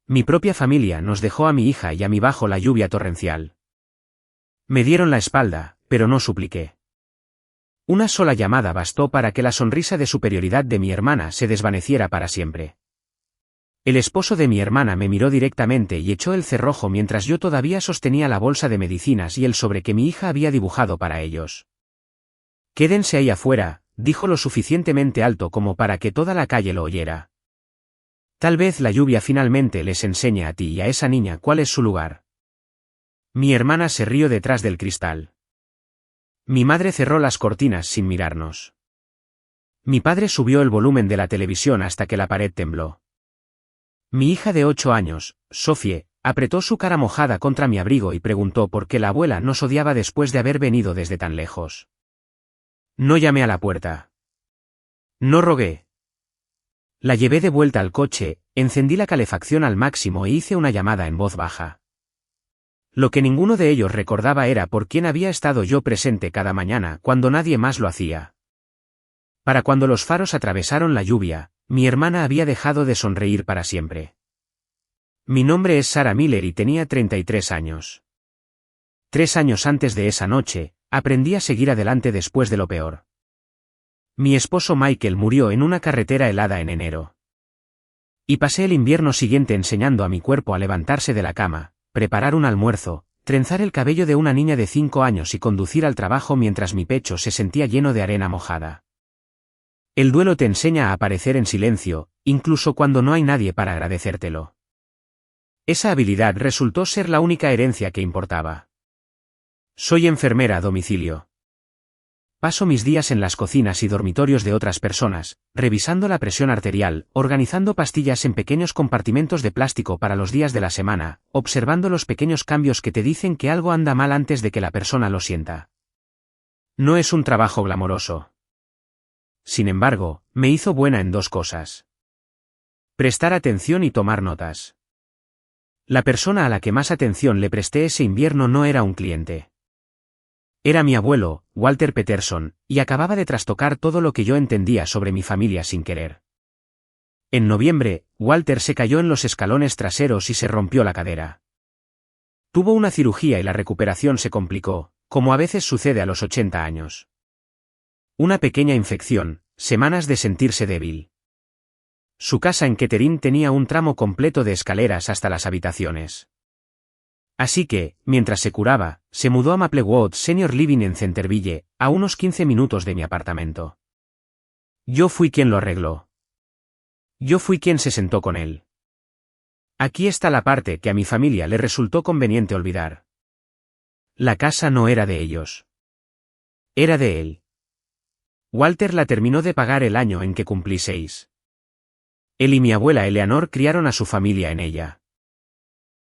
Mi propia familia nos dejó a mi hija y a mí bajo la lluvia torrencial. Me dieron la espalda, pero no supliqué. Una sola llamada bastó para que la sonrisa de superioridad de mi hermana se desvaneciera para siempre. El esposo de mi hermana me miró directamente y echó el cerrojo mientras yo todavía sostenía la bolsa de medicinas y el sobre que mi hija había dibujado para ellos. «Quédense ahí afuera», dijo lo suficientemente alto como para que toda la calle lo oyera. «Tal vez la lluvia finalmente les enseñe a ti y a esa niña cuál es su lugar». Mi hermana se rió detrás del cristal. Mi madre cerró las cortinas sin mirarnos. Mi padre subió el volumen de la televisión hasta que la pared tembló. Mi hija de 8 años, Sophie, apretó su cara mojada contra mi abrigo y preguntó por qué la abuela nos odiaba después de haber venido desde tan lejos. No llamé a la puerta. No rogué. La llevé de vuelta al coche, encendí la calefacción al máximo e hice una llamada en voz baja. Lo que ninguno de ellos recordaba era por quién había estado yo presente cada mañana cuando nadie más lo hacía. Para cuando los faros atravesaron la lluvia, mi hermana había dejado de sonreír para siempre. Mi nombre es Sarah Miller y tenía 33 años. 3 años antes de esa noche, aprendí a seguir adelante después de lo peor. Mi esposo Michael murió en una carretera helada en enero. Y pasé el invierno siguiente enseñando a mi cuerpo a levantarse de la cama, preparar un almuerzo, trenzar el cabello de una niña de 5 años y conducir al trabajo mientras mi pecho se sentía lleno de arena mojada. El duelo te enseña a aparecer en silencio, incluso cuando no hay nadie para agradecértelo. Esa habilidad resultó ser la única herencia que importaba. Soy enfermera a domicilio. Paso mis días en las cocinas y dormitorios de otras personas, revisando la presión arterial, organizando pastillas en pequeños compartimentos de plástico para los días de la semana, observando los pequeños cambios que te dicen que algo anda mal antes de que la persona lo sienta. No es un trabajo glamoroso. Sin embargo, me hizo buena en 2 cosas. Prestar atención y tomar notas. La persona a la que más atención le presté ese invierno no era un cliente. Era mi abuelo, Walter Peterson, y acababa de trastocar todo lo que yo entendía sobre mi familia sin querer. En noviembre, Walter se cayó en los escalones traseros y se rompió la cadera. Tuvo una cirugía y la recuperación se complicó, como a veces sucede a los 80 años. Una pequeña infección, semanas de sentirse débil. Su casa en Kettering tenía un tramo completo de escaleras hasta las habitaciones. Así que, mientras se curaba, se mudó a Maplewood Senior Living en Centerville, a unos 15 minutos de mi apartamento. Yo fui quien lo arregló. Yo fui quien se sentó con él. Aquí está la parte que a mi familia le resultó conveniente olvidar. La casa no era de ellos. Era de él. Walter la terminó de pagar el año en que cumplí 6. Él y mi abuela Eleanor criaron a su familia en ella.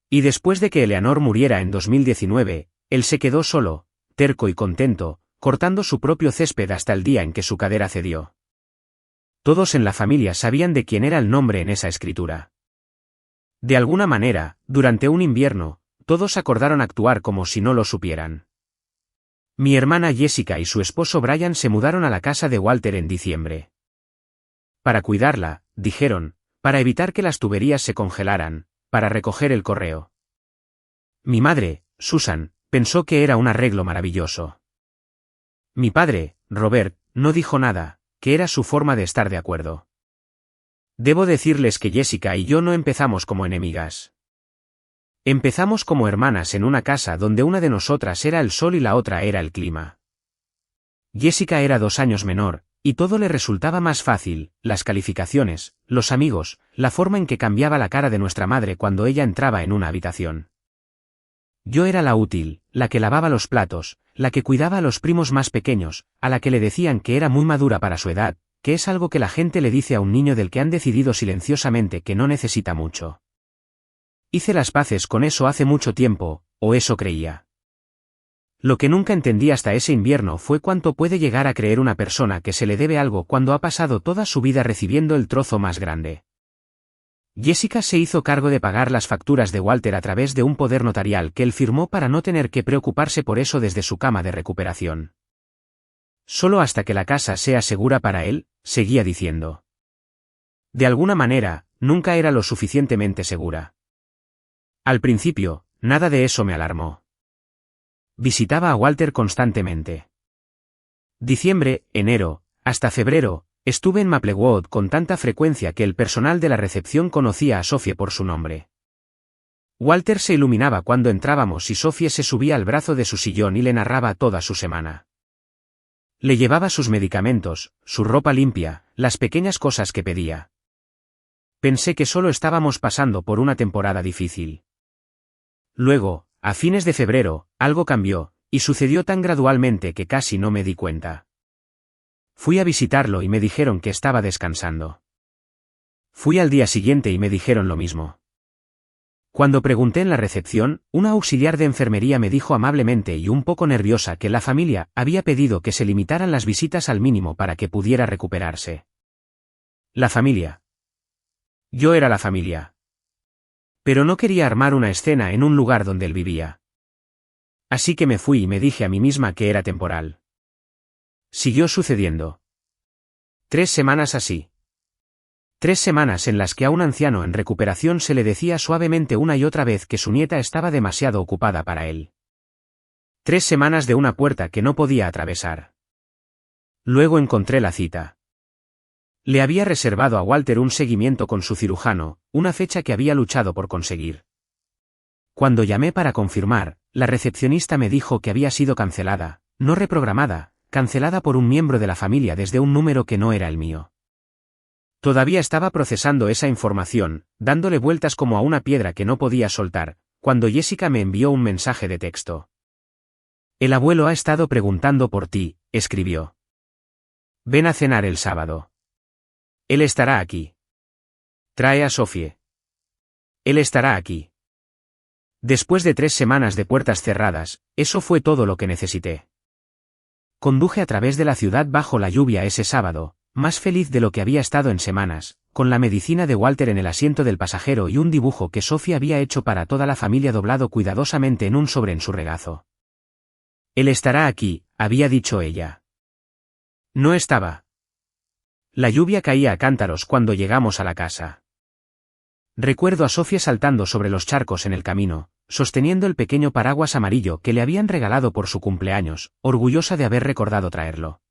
Y después de que Eleanor muriera en 2019, él se quedó solo, terco y contento, cortando su propio césped hasta el día en que su cadera cedió. Todos en la familia sabían de quién era el nombre en esa escritura. De alguna manera, durante un invierno, todos acordaron actuar como si no lo supieran. Mi hermana Jessica y su esposo Brian se mudaron a la casa de Walter en diciembre. Para cuidarla, dijeron, para evitar que las tuberías se congelaran, para recoger el correo. Mi madre, Susan, pensó que era un arreglo maravilloso. Mi padre, Robert, no dijo nada, que era su forma de estar de acuerdo. Debo decirles que Jessica y yo no empezamos como enemigas. Empezamos como hermanas en una casa donde una de nosotras era el sol y la otra era el clima. Jessica era 2 años menor, y todo le resultaba más fácil, las calificaciones, los amigos, la forma en que cambiaba la cara de nuestra madre cuando ella entraba en una habitación. Yo era la útil, la que lavaba los platos, la que cuidaba a los primos más pequeños, a la que le decían que era muy madura para su edad, que es algo que la gente le dice a un niño del que han decidido silenciosamente que no necesita mucho. Hice las paces con eso hace mucho tiempo, o eso creía. Lo que nunca entendí hasta ese invierno fue cuánto puede llegar a creer una persona que se le debe algo cuando ha pasado toda su vida recibiendo el trozo más grande. Jessica se hizo cargo de pagar las facturas de Walter a través de un poder notarial que él firmó para no tener que preocuparse por eso desde su cama de recuperación. Solo hasta que la casa sea segura para él, seguía diciendo. De alguna manera, nunca era lo suficientemente segura. Al principio, nada de eso me alarmó. Visitaba a Walter constantemente. Diciembre, enero, hasta febrero, estuve en Maplewood con tanta frecuencia que el personal de la recepción conocía a Sophie por su nombre. Walter se iluminaba cuando entrábamos y Sophie se subía al brazo de su sillón y le narraba toda su semana. Le llevaba sus medicamentos, su ropa limpia, las pequeñas cosas que pedía. Pensé que solo estábamos pasando por una temporada difícil. Luego, a fines de febrero, algo cambió, y sucedió tan gradualmente que casi no me di cuenta. Fui a visitarlo y me dijeron que estaba descansando. Fui al día siguiente y me dijeron lo mismo. Cuando pregunté en la recepción, una auxiliar de enfermería me dijo amablemente y un poco nerviosa que la familia había pedido que se limitaran las visitas al mínimo para que pudiera recuperarse. La familia. Yo era la familia. Pero no quería armar una escena en un lugar donde él vivía. Así que me fui y me dije a mí misma que era temporal. Siguió sucediendo. 3 semanas así. 3 semanas en las que a un anciano en recuperación se le decía suavemente una y otra vez que su nieta estaba demasiado ocupada para él. 3 semanas de una puerta que no podía atravesar. Luego encontré la cita. Le había reservado a Walter un seguimiento con su cirujano, una fecha que había luchado por conseguir. Cuando llamé para confirmar, la recepcionista me dijo que había sido cancelada, no reprogramada, cancelada por un miembro de la familia desde un número que no era el mío. Todavía estaba procesando esa información, dándole vueltas como a una piedra que no podía soltar, cuando Jessica me envió un mensaje de texto. El abuelo ha estado preguntando por ti, escribió. Ven a cenar el sábado. Él estará aquí. Trae a Sophie. Él estará aquí. Después de 3 semanas de puertas cerradas, eso fue todo lo que necesité. Conduje a través de la ciudad bajo la lluvia ese sábado, más feliz de lo que había estado en semanas, con la medicina de Walter en el asiento del pasajero y un dibujo que Sophie había hecho para toda la familia doblado cuidadosamente en un sobre en su regazo. Él estará aquí, había dicho ella. No estaba. La lluvia caía a cántaros cuando llegamos a la casa. Recuerdo a Sophie saltando sobre los charcos en el camino, sosteniendo el pequeño paraguas amarillo que le habían regalado por su cumpleaños, orgullosa de haber recordado traerlo.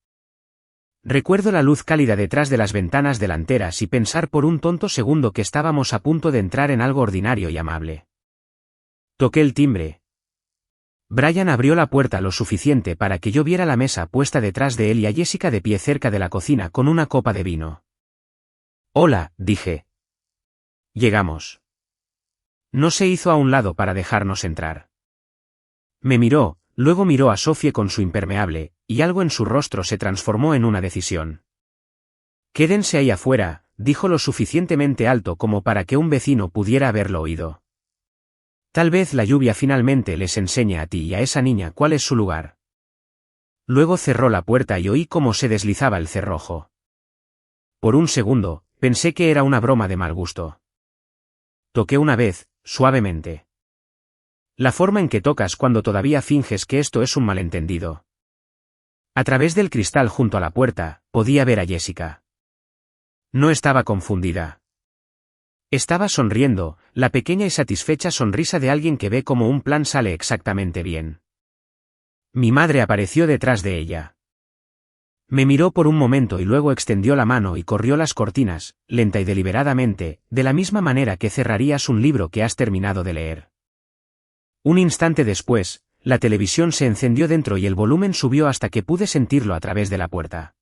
Recuerdo la luz cálida detrás de las ventanas delanteras y pensar por un tonto segundo que estábamos a punto de entrar en algo ordinario y amable. Toqué el timbre. Brian abrió la puerta lo suficiente para que yo viera la mesa puesta detrás de él y a Jessica de pie cerca de la cocina con una copa de vino. Hola, dije. Llegamos. No se hizo a un lado para dejarnos entrar. Me miró, luego miró a Sophie con su impermeable, y algo en su rostro se transformó en una decisión. Quédense ahí afuera, dijo lo suficientemente alto como para que un vecino pudiera haberlo oído. Tal vez la lluvia finalmente les enseñe a ti y a esa niña cuál es su lugar. Luego cerró la puerta y oí cómo se deslizaba el cerrojo. Por un segundo, pensé que era una broma de mal gusto. Toqué una vez, suavemente. La forma en que tocas cuando todavía finges que esto es un malentendido. A través del cristal junto a la puerta, podía ver a Jessica. No estaba confundida. Estaba sonriendo, la pequeña y satisfecha sonrisa de alguien que ve cómo un plan sale exactamente bien. Mi madre apareció detrás de ella. Me miró por un momento y luego extendió la mano y corrió las cortinas, lenta y deliberadamente, de la misma manera que cerrarías un libro que has terminado de leer. Un instante después, la televisión se encendió dentro y el volumen subió hasta que pude sentirlo a través de la puerta.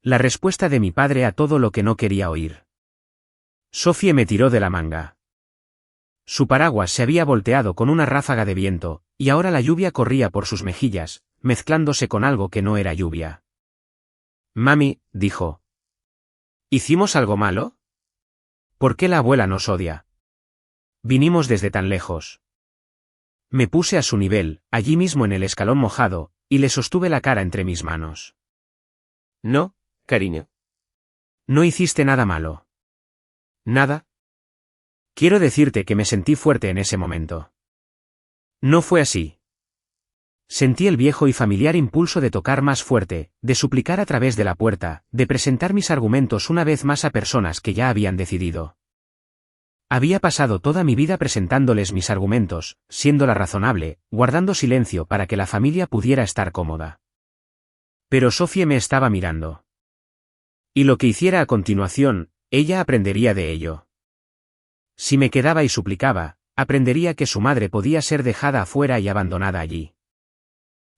La respuesta de mi padre a todo lo que no quería oír. Sophie me tiró de la manga. Su paraguas se había volteado con una ráfaga de viento, y ahora la lluvia corría por sus mejillas, mezclándose con algo que no era lluvia. Mami, dijo. ¿Hicimos algo malo? ¿Por qué la abuela nos odia? Vinimos desde tan lejos. Me puse a su nivel, allí mismo en el escalón mojado, y le sostuve la cara entre mis manos. No, cariño. No hiciste nada malo. ¿Nada? Quiero decirte que me sentí fuerte en ese momento. No fue así. Sentí el viejo y familiar impulso de tocar más fuerte, de suplicar a través de la puerta, de presentar mis argumentos una vez más a personas que ya habían decidido. Había pasado toda mi vida presentándoles mis argumentos, siéndola razonable, guardando silencio para que la familia pudiera estar cómoda. Pero Sophie me estaba mirando. Y lo que hiciera a continuación, ella aprendería de ello. Si me quedaba y suplicaba, aprendería que su madre podía ser dejada afuera y abandonada allí.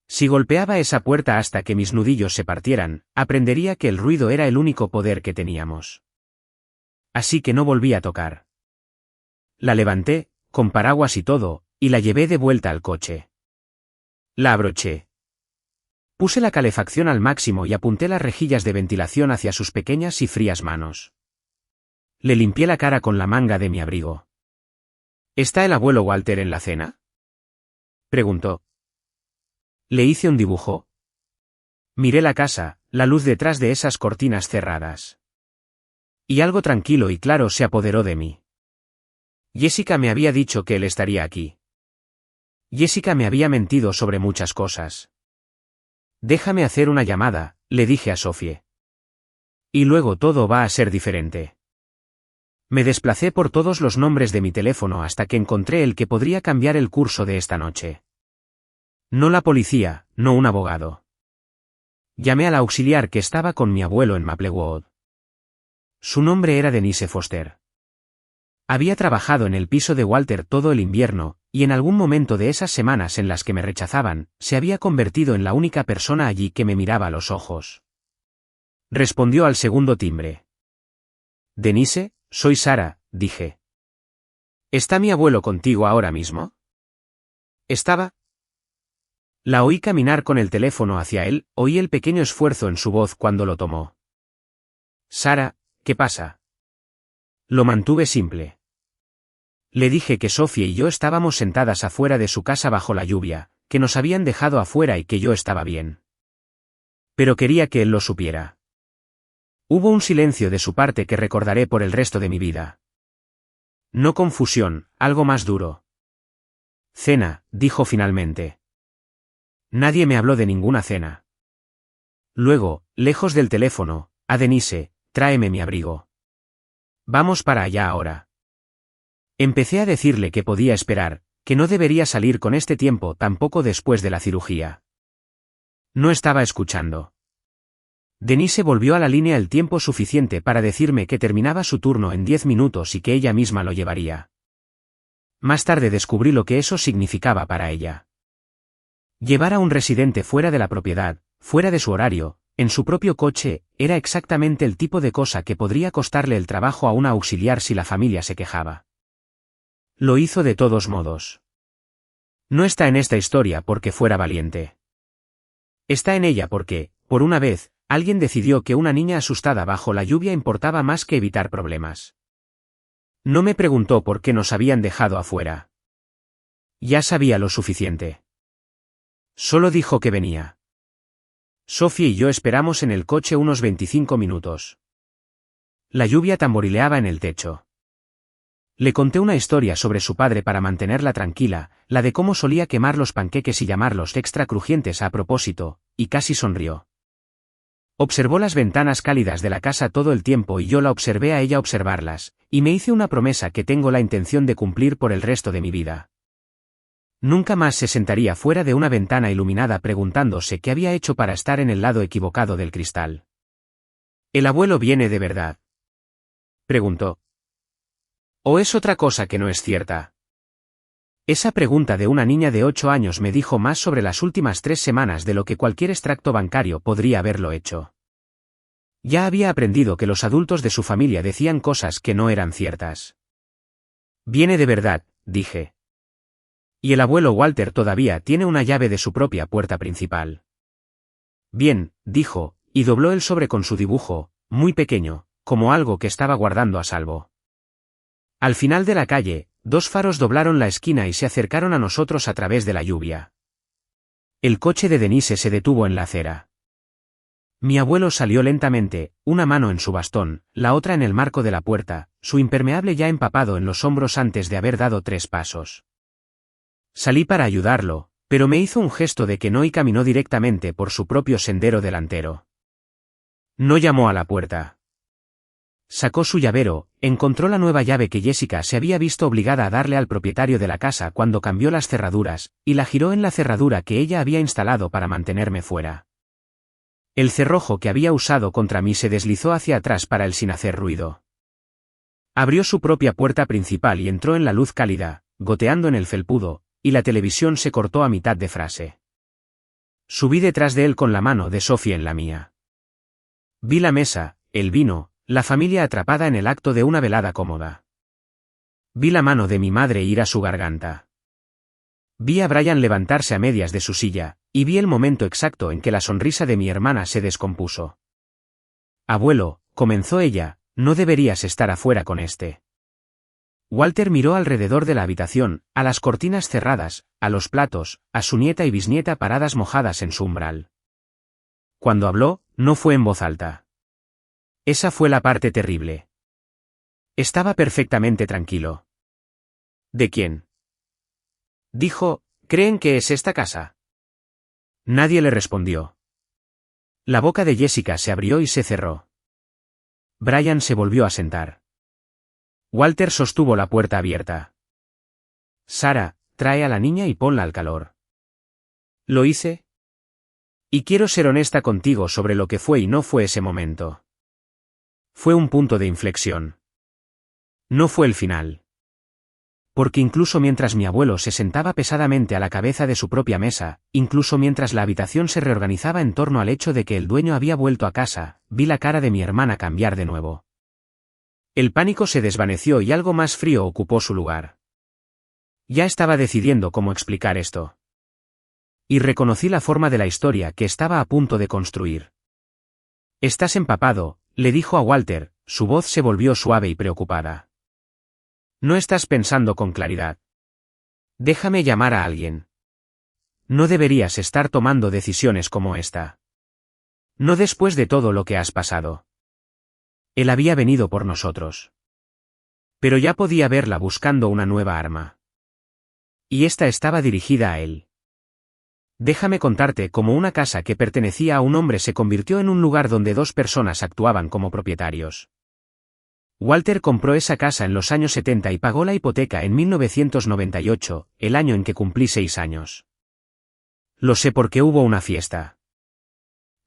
Si golpeaba esa puerta hasta que mis nudillos se partieran, aprendería que el ruido era el único poder que teníamos. Así que no volví a tocar. La levanté, con paraguas y todo, y la llevé de vuelta al coche. La abroché. Puse la calefacción al máximo y apunté las rejillas de ventilación hacia sus pequeñas y frías manos. Le limpié la cara con la manga de mi abrigo. ¿Está el abuelo Walter en la cena?, preguntó. Le hice un dibujo. Miré la casa, la luz detrás de esas cortinas cerradas. Y algo tranquilo y claro se apoderó de mí. Jessica me había dicho que él estaría aquí. Jessica me había mentido sobre muchas cosas. Déjame hacer una llamada, le dije a Sophie. Y luego todo va a ser diferente. Me desplacé por todos los nombres de mi teléfono hasta que encontré el que podría cambiar el curso de esta noche. No la policía, no un abogado. Llamé al auxiliar que estaba con mi abuelo en Maplewood. Su nombre era Denise Foster. Había trabajado en el piso de Walter todo el invierno, y en algún momento de esas semanas en las que me rechazaban, se había convertido en la única persona allí que me miraba a los ojos. Respondió al segundo timbre. Denise, soy Sara, dije. ¿Está mi abuelo contigo ahora mismo? Estaba. La oí caminar con el teléfono hacia él, oí el pequeño esfuerzo en su voz cuando lo tomó. Sara, ¿qué pasa? Lo mantuve simple. Le dije que Sophie y yo estábamos sentadas afuera de su casa bajo la lluvia, que nos habían dejado afuera y que yo estaba bien. Pero quería que él lo supiera. Hubo un silencio de su parte que recordaré por el resto de mi vida. No confusión, algo más duro. Cena, dijo finalmente. Nadie me habló de ninguna cena. Luego, lejos del teléfono, a Denise, tráeme mi abrigo. Vamos para allá ahora. Empecé a decirle que podía esperar, que no debería salir con este tiempo tampoco después de la cirugía. No estaba escuchando. Denise volvió a la línea el tiempo suficiente para decirme que terminaba su turno en 10 minutos y que ella misma lo llevaría. Más tarde descubrí lo que eso significaba para ella. Llevar a un residente fuera de la propiedad, fuera de su horario, en su propio coche, era exactamente el tipo de cosa que podría costarle el trabajo a una auxiliar si la familia se quejaba. Lo hizo de todos modos. No está en esta historia porque fuera valiente. Está en ella porque, por una vez, alguien decidió que una niña asustada bajo la lluvia importaba más que evitar problemas. No me preguntó por qué nos habían dejado afuera. Ya sabía lo suficiente. Solo dijo que venía. Sophie y yo esperamos en el coche unos 25 minutos. La lluvia tamborileaba en el techo. Le conté una historia sobre su padre para mantenerla tranquila, la de cómo solía quemar los panqueques y llamarlos extra crujientes a propósito, y casi sonrió. Observó las ventanas cálidas de la casa todo el tiempo y yo la observé a ella observarlas, y me hice una promesa que tengo la intención de cumplir por el resto de mi vida. Nunca más se sentaría fuera de una ventana iluminada preguntándose qué había hecho para estar en el lado equivocado del cristal. ¿El abuelo viene de verdad?, preguntó. ¿O es otra cosa que no es cierta? Esa pregunta de una niña de 8 años me dijo más sobre las últimas 3 semanas de lo que cualquier extracto bancario podría haberlo hecho. Ya había aprendido que los adultos de su familia decían cosas que no eran ciertas. Viene de verdad, dije. Y el abuelo Walter todavía tiene una llave de su propia puerta principal. Bien, dijo, y dobló el sobre con su dibujo, muy pequeño, como algo que estaba guardando a salvo. Al final de la calle, 2 faros doblaron la esquina y se acercaron a nosotros a través de la lluvia. El coche de Denise se detuvo en la acera. Mi abuelo salió lentamente, una mano en su bastón, la otra en el marco de la puerta, su impermeable ya empapado en los hombros antes de haber dado 3 pasos. Salí para ayudarlo, pero me hizo un gesto de que no y caminó directamente por su propio sendero delantero. No llamó a la puerta. Sacó su llavero, encontró la nueva llave que Jessica se había visto obligada a darle al propietario de la casa cuando cambió las cerraduras, y la giró en la cerradura que ella había instalado para mantenerme fuera. El cerrojo que había usado contra mí se deslizó hacia atrás para él sin hacer ruido. Abrió su propia puerta principal y entró en la luz cálida, goteando en el felpudo, y la televisión se cortó a mitad de frase. Subí detrás de él con la mano de Sophie en la mía. Vi la mesa, el vino, la familia atrapada en el acto de una velada cómoda. Vi la mano de mi madre ir a su garganta. Vi a Brian levantarse a medias de su silla, y vi el momento exacto en que la sonrisa de mi hermana se descompuso. Abuelo, comenzó ella, no deberías estar afuera con este. Walter miró alrededor de la habitación, a las cortinas cerradas, a los platos, a su nieta y bisnieta paradas mojadas en su umbral. Cuando habló, no fue en voz alta. Esa fue la parte terrible. Estaba perfectamente tranquilo. ¿De quién? Dijo, ¿creen que es esta casa? Nadie le respondió. La boca de Jessica se abrió y se cerró. Brian se volvió a sentar. Walter sostuvo la puerta abierta. Sara, trae a la niña y ponla al calor. ¿Lo hice? Y quiero ser honesta contigo sobre lo que fue y no fue ese momento. Fue un punto de inflexión. No fue el final. Porque incluso mientras mi abuelo se sentaba pesadamente a la cabeza de su propia mesa, incluso mientras la habitación se reorganizaba en torno al hecho de que el dueño había vuelto a casa, vi la cara de mi hermana cambiar de nuevo. El pánico se desvaneció y algo más frío ocupó su lugar. Ya estaba decidiendo cómo explicar esto. Y reconocí la forma de la historia que estaba a punto de construir. Estás empapado, le dijo a Walter, su voz se volvió suave y preocupada. No estás pensando con claridad. Déjame llamar a alguien. No deberías estar tomando decisiones como esta. No después de todo lo que has pasado. Él había venido por nosotros. Pero ya podía verla buscando una nueva arma. Y esta estaba dirigida a él. Déjame contarte cómo una casa que pertenecía a un hombre se convirtió en un lugar donde dos personas actuaban como propietarios. Walter compró esa casa en los años 70 y pagó la hipoteca en 1998, el año en que cumplí 6 años. Lo sé porque hubo una fiesta.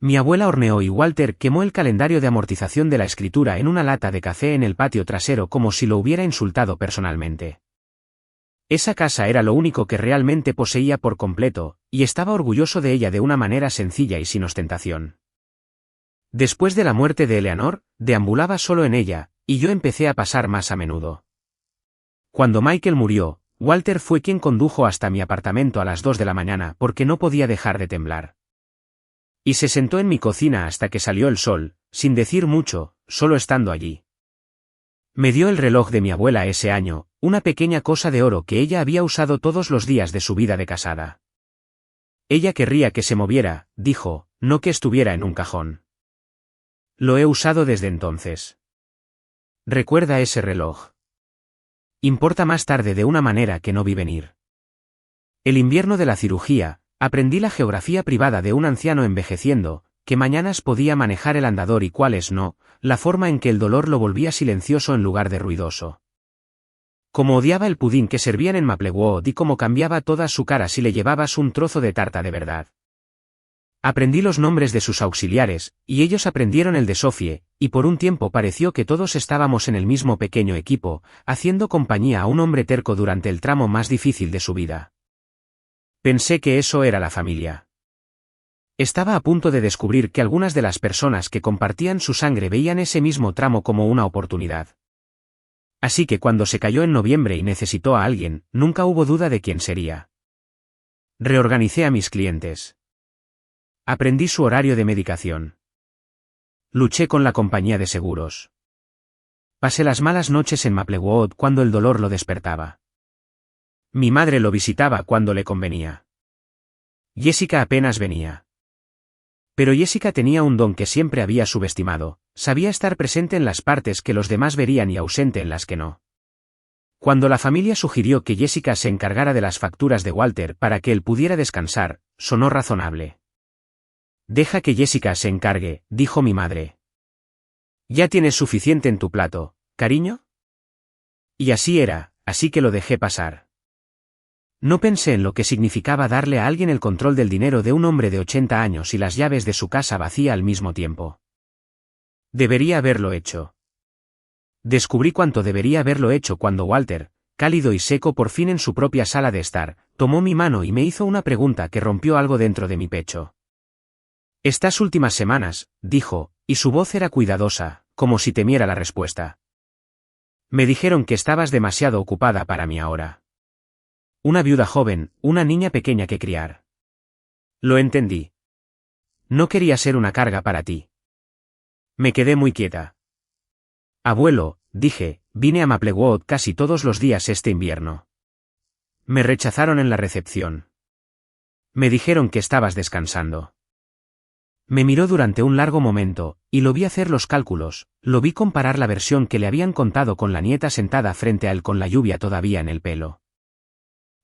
Mi abuela horneó y Walter quemó el calendario de amortización de la escritura en una lata de café en el patio trasero como si lo hubiera insultado personalmente. Esa casa era lo único que realmente poseía por completo, y estaba orgulloso de ella de una manera sencilla y sin ostentación. Después de la muerte de Eleanor, deambulaba solo en ella, y yo empecé a pasar más a menudo. Cuando Michael murió, Walter fue quien condujo hasta mi apartamento a las 2 de la mañana porque no podía dejar de temblar. Y se sentó en mi cocina hasta que salió el sol, sin decir mucho, solo estando allí. Me dio el reloj de mi abuela ese año, una pequeña cosa de oro que ella había usado todos los días de su vida de casada. Ella querría que se moviera, dijo, no que estuviera en un cajón. Lo he usado desde entonces. Recuerda ese reloj. Importa más tarde de una manera que no vi venir. El invierno de la cirugía, aprendí la geografía privada de un anciano envejeciendo, qué mañanas podía manejar el andador y cuáles no, la forma en que el dolor lo volvía silencioso en lugar de ruidoso. Como odiaba el pudín que servían en Maplewood y cómo cambiaba toda su cara si le llevabas un trozo de tarta de verdad. Aprendí los nombres de sus auxiliares, y ellos aprendieron el de Sophie, y por un tiempo pareció que todos estábamos en el mismo pequeño equipo, haciendo compañía a un hombre terco durante el tramo más difícil de su vida. Pensé que eso era la familia. Estaba a punto de descubrir que algunas de las personas que compartían su sangre veían ese mismo tramo como una oportunidad. Así que cuando se cayó en noviembre y necesitó a alguien, nunca hubo duda de quién sería. Reorganicé a mis clientes. Aprendí su horario de medicación. Luché con la compañía de seguros. Pasé las malas noches en Maplewood cuando el dolor lo despertaba. Mi madre lo visitaba cuando le convenía. Jessica apenas venía. Pero Jessica tenía un don que siempre había subestimado, sabía estar presente en las partes que los demás verían y ausente en las que no. Cuando la familia sugirió que Jessica se encargara de las facturas de Walter para que él pudiera descansar, sonó razonable. Deja que Jessica se encargue, dijo mi madre. Ya tienes suficiente en tu plato, cariño. Y así era, así que lo dejé pasar. No pensé en lo que significaba darle a alguien el control del dinero de un hombre de 80 años y las llaves de su casa vacía al mismo tiempo. Debería haberlo hecho. Descubrí cuánto debería haberlo hecho cuando Walter, cálido y seco por fin en su propia sala de estar, tomó mi mano y me hizo una pregunta que rompió algo dentro de mi pecho. Estas últimas semanas, dijo, y su voz era cuidadosa, como si temiera la respuesta. Me dijeron que estabas demasiado ocupada para mí ahora. Una viuda joven, una niña pequeña que criar. Lo entendí. No quería ser una carga para ti. Me quedé muy quieta. Abuelo, dije, vine a Maplewood casi todos los días este invierno. Me rechazaron en la recepción. Me dijeron que estabas descansando. Me miró durante un largo momento, y lo vi hacer los cálculos, lo vi comparar la versión que le habían contado con la nieta sentada frente a él con la lluvia todavía en el pelo.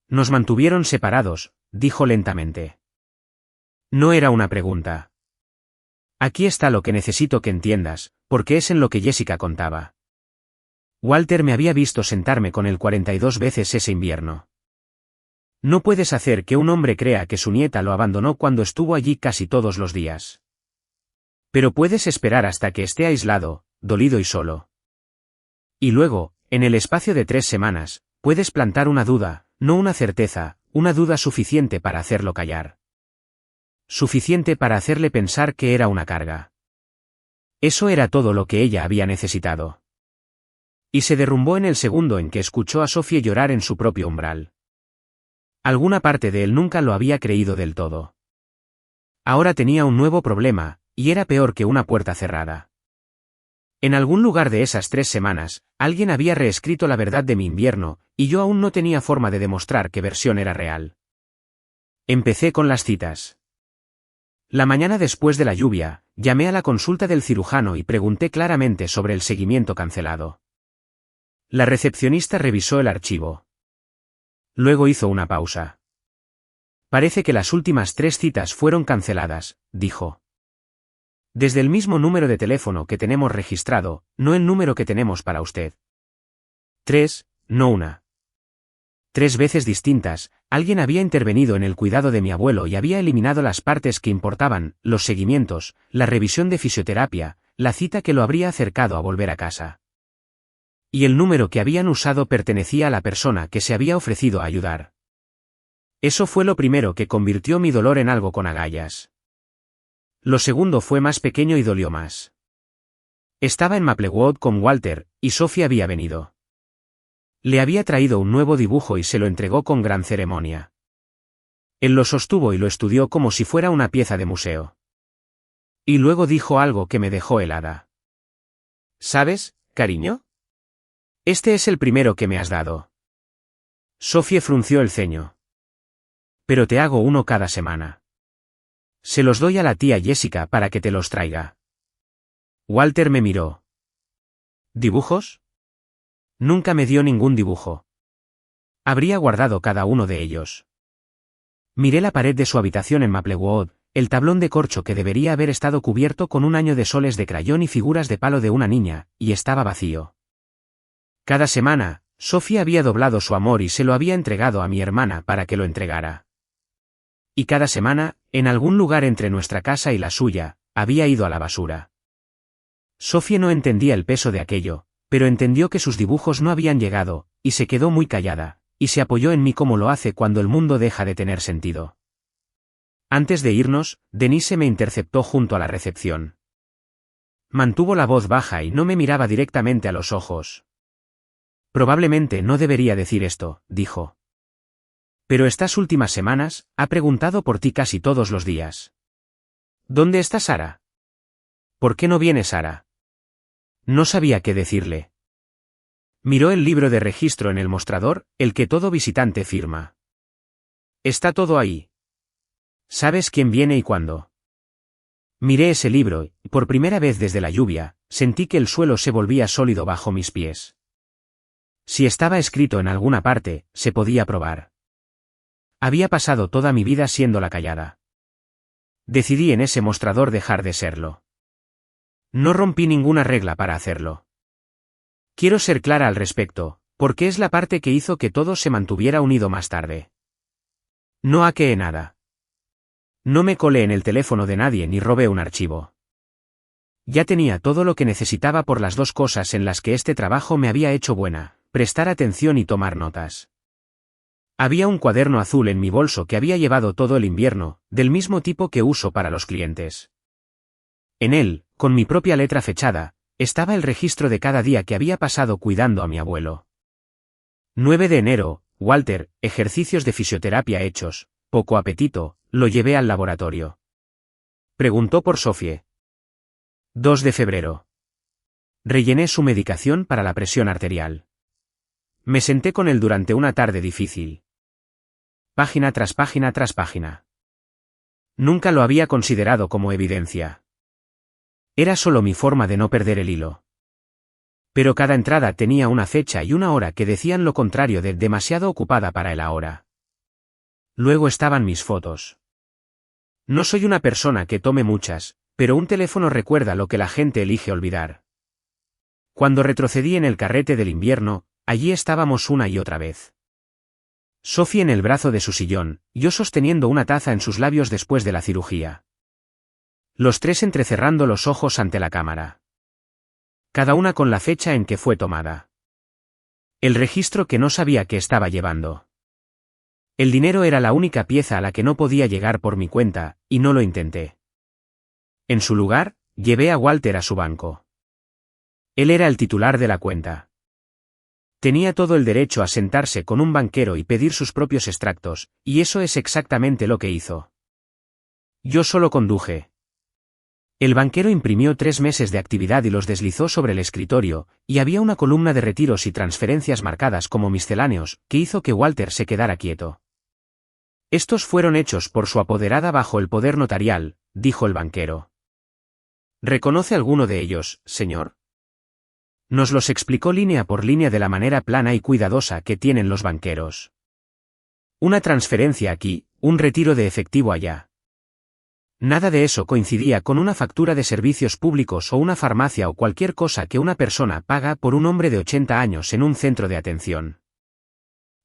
Nos mantuvieron separados, dijo lentamente. No era una pregunta. Aquí está lo que necesito que entiendas, porque es en lo que Jessica contaba. Walter me había visto sentarme con él 42 veces ese invierno. No puedes hacer que un hombre crea que su nieta lo abandonó cuando estuvo allí casi todos los días. Pero puedes esperar hasta que esté aislado, dolido y solo. Y luego, en el espacio de 3 semanas, puedes plantar una duda, no una certeza, una duda suficiente para hacerlo callar. Suficiente para hacerle pensar que era una carga. Eso era todo lo que ella había necesitado. Y se derrumbó en el segundo en que escuchó a Sophie llorar en su propio umbral. Alguna parte de él nunca lo había creído del todo. Ahora tenía un nuevo problema, y era peor que una puerta cerrada. En algún lugar de esas 3 semanas, alguien había reescrito la verdad de mi invierno, y yo aún no tenía forma de demostrar qué versión era real. Empecé con las citas. La mañana después de la lluvia, llamé a la consulta del cirujano y pregunté claramente sobre el seguimiento cancelado. La recepcionista revisó el archivo. Luego hizo una pausa. Parece que las últimas 3 citas fueron canceladas, dijo. Desde el mismo número de teléfono que tenemos registrado, no el número que tenemos para usted. 3, no una. 3 veces distintas, alguien había intervenido en el cuidado de mi abuelo y había eliminado las partes que importaban, los seguimientos, la revisión de fisioterapia, la cita que lo habría acercado a volver a casa. Y el número que habían usado pertenecía a la persona que se había ofrecido a ayudar. Eso fue lo primero que convirtió mi dolor en algo con agallas. Lo segundo fue más pequeño y dolió más. Estaba en Maplewood con Walter, y Sophie había venido. Le había traído un nuevo dibujo y se lo entregó con gran ceremonia. Él lo sostuvo y lo estudió como si fuera una pieza de museo. Y luego dijo algo que me dejó helada. ¿Sabes, cariño? Este es el primero que me has dado. Sophie frunció el ceño. Pero te hago uno cada semana. Se los doy a la tía Jessica para que te los traiga. Walter me miró. ¿Dibujos? Nunca me dio ningún dibujo. Habría guardado cada uno de ellos. Miré la pared de su habitación en Maplewood, el tablón de corcho que debería haber estado cubierto con un año de soles de crayón y figuras de palo de una niña, y estaba vacío. Cada semana, Sophie había doblado su amor y se lo había entregado a mi hermana para que lo entregara. Y cada semana, en algún lugar entre nuestra casa y la suya, había ido a la basura. Sophie no entendía el peso de aquello, pero entendió que sus dibujos no habían llegado, y se quedó muy callada, y se apoyó en mí como lo hace cuando el mundo deja de tener sentido. Antes de irnos, Denise me interceptó junto a la recepción. Mantuvo la voz baja y no me miraba directamente a los ojos. Probablemente no debería decir esto, dijo. Pero estas últimas semanas, ha preguntado por ti casi todos los días. ¿Dónde está Sara? ¿Por qué no viene Sara? No sabía qué decirle. Miró el libro de registro en el mostrador, el que todo visitante firma. Está todo ahí. ¿Sabes quién viene y cuándo? Miré ese libro, y por primera vez desde la lluvia, sentí que el suelo se volvía sólido bajo mis pies. Si estaba escrito en alguna parte, se podía probar. Había pasado toda mi vida siendo la callada. Decidí en ese mostrador dejar de serlo. No rompí ninguna regla para hacerlo. Quiero ser clara al respecto, porque es la parte que hizo que todo se mantuviera unido más tarde. No hackeé nada. No me colé en el teléfono de nadie ni robé un archivo. Ya tenía todo lo que necesitaba por las dos cosas en las que este trabajo me había hecho buena: prestar atención y tomar notas. Había un cuaderno azul en mi bolso que había llevado todo el invierno, del mismo tipo que uso para los clientes. En él, con mi propia letra fechada, estaba el registro de cada día que había pasado cuidando a mi abuelo. 9 de enero, Walter, ejercicios de fisioterapia hechos, poco apetito, lo llevé al laboratorio. Preguntó por Sophie. 2 de febrero. Rellené su medicación para la presión arterial. Me senté con él durante una tarde difícil. Página tras página tras página. Nunca lo había considerado como evidencia. Era solo mi forma de no perder el hilo. Pero cada entrada tenía una fecha y una hora que decían lo contrario de demasiado ocupada para el ahora. Luego estaban mis fotos. No soy una persona que tome muchas, pero un teléfono recuerda lo que la gente elige olvidar. Cuando retrocedí en el carrete del invierno, allí estábamos una y otra vez. Sophie en el brazo de su sillón, yo sosteniendo una taza en sus labios después de la cirugía. Los tres entrecerrando los ojos ante la cámara. Cada una con la fecha en que fue tomada. El registro que no sabía que estaba llevando. El dinero era la única pieza a la que no podía llegar por mi cuenta, y no lo intenté. En su lugar, llevé a Walter a su banco. Él era el titular de la cuenta. Tenía todo el derecho a sentarse con un banquero y pedir sus propios extractos, y eso es exactamente lo que hizo. Yo solo conduje. El banquero imprimió 3 meses de actividad y los deslizó sobre el escritorio, y había una columna de retiros y transferencias marcadas como misceláneos, que hizo que Walter se quedara quieto. Estos fueron hechos por su apoderada bajo el poder notarial, dijo el banquero. ¿Reconoce alguno de ellos, señor? Nos los explicó línea por línea de la manera plana y cuidadosa que tienen los banqueros. Una transferencia aquí, un retiro de efectivo allá. Nada de eso coincidía con una factura de servicios públicos o una farmacia o cualquier cosa que una persona paga por un hombre de 80 años en un centro de atención.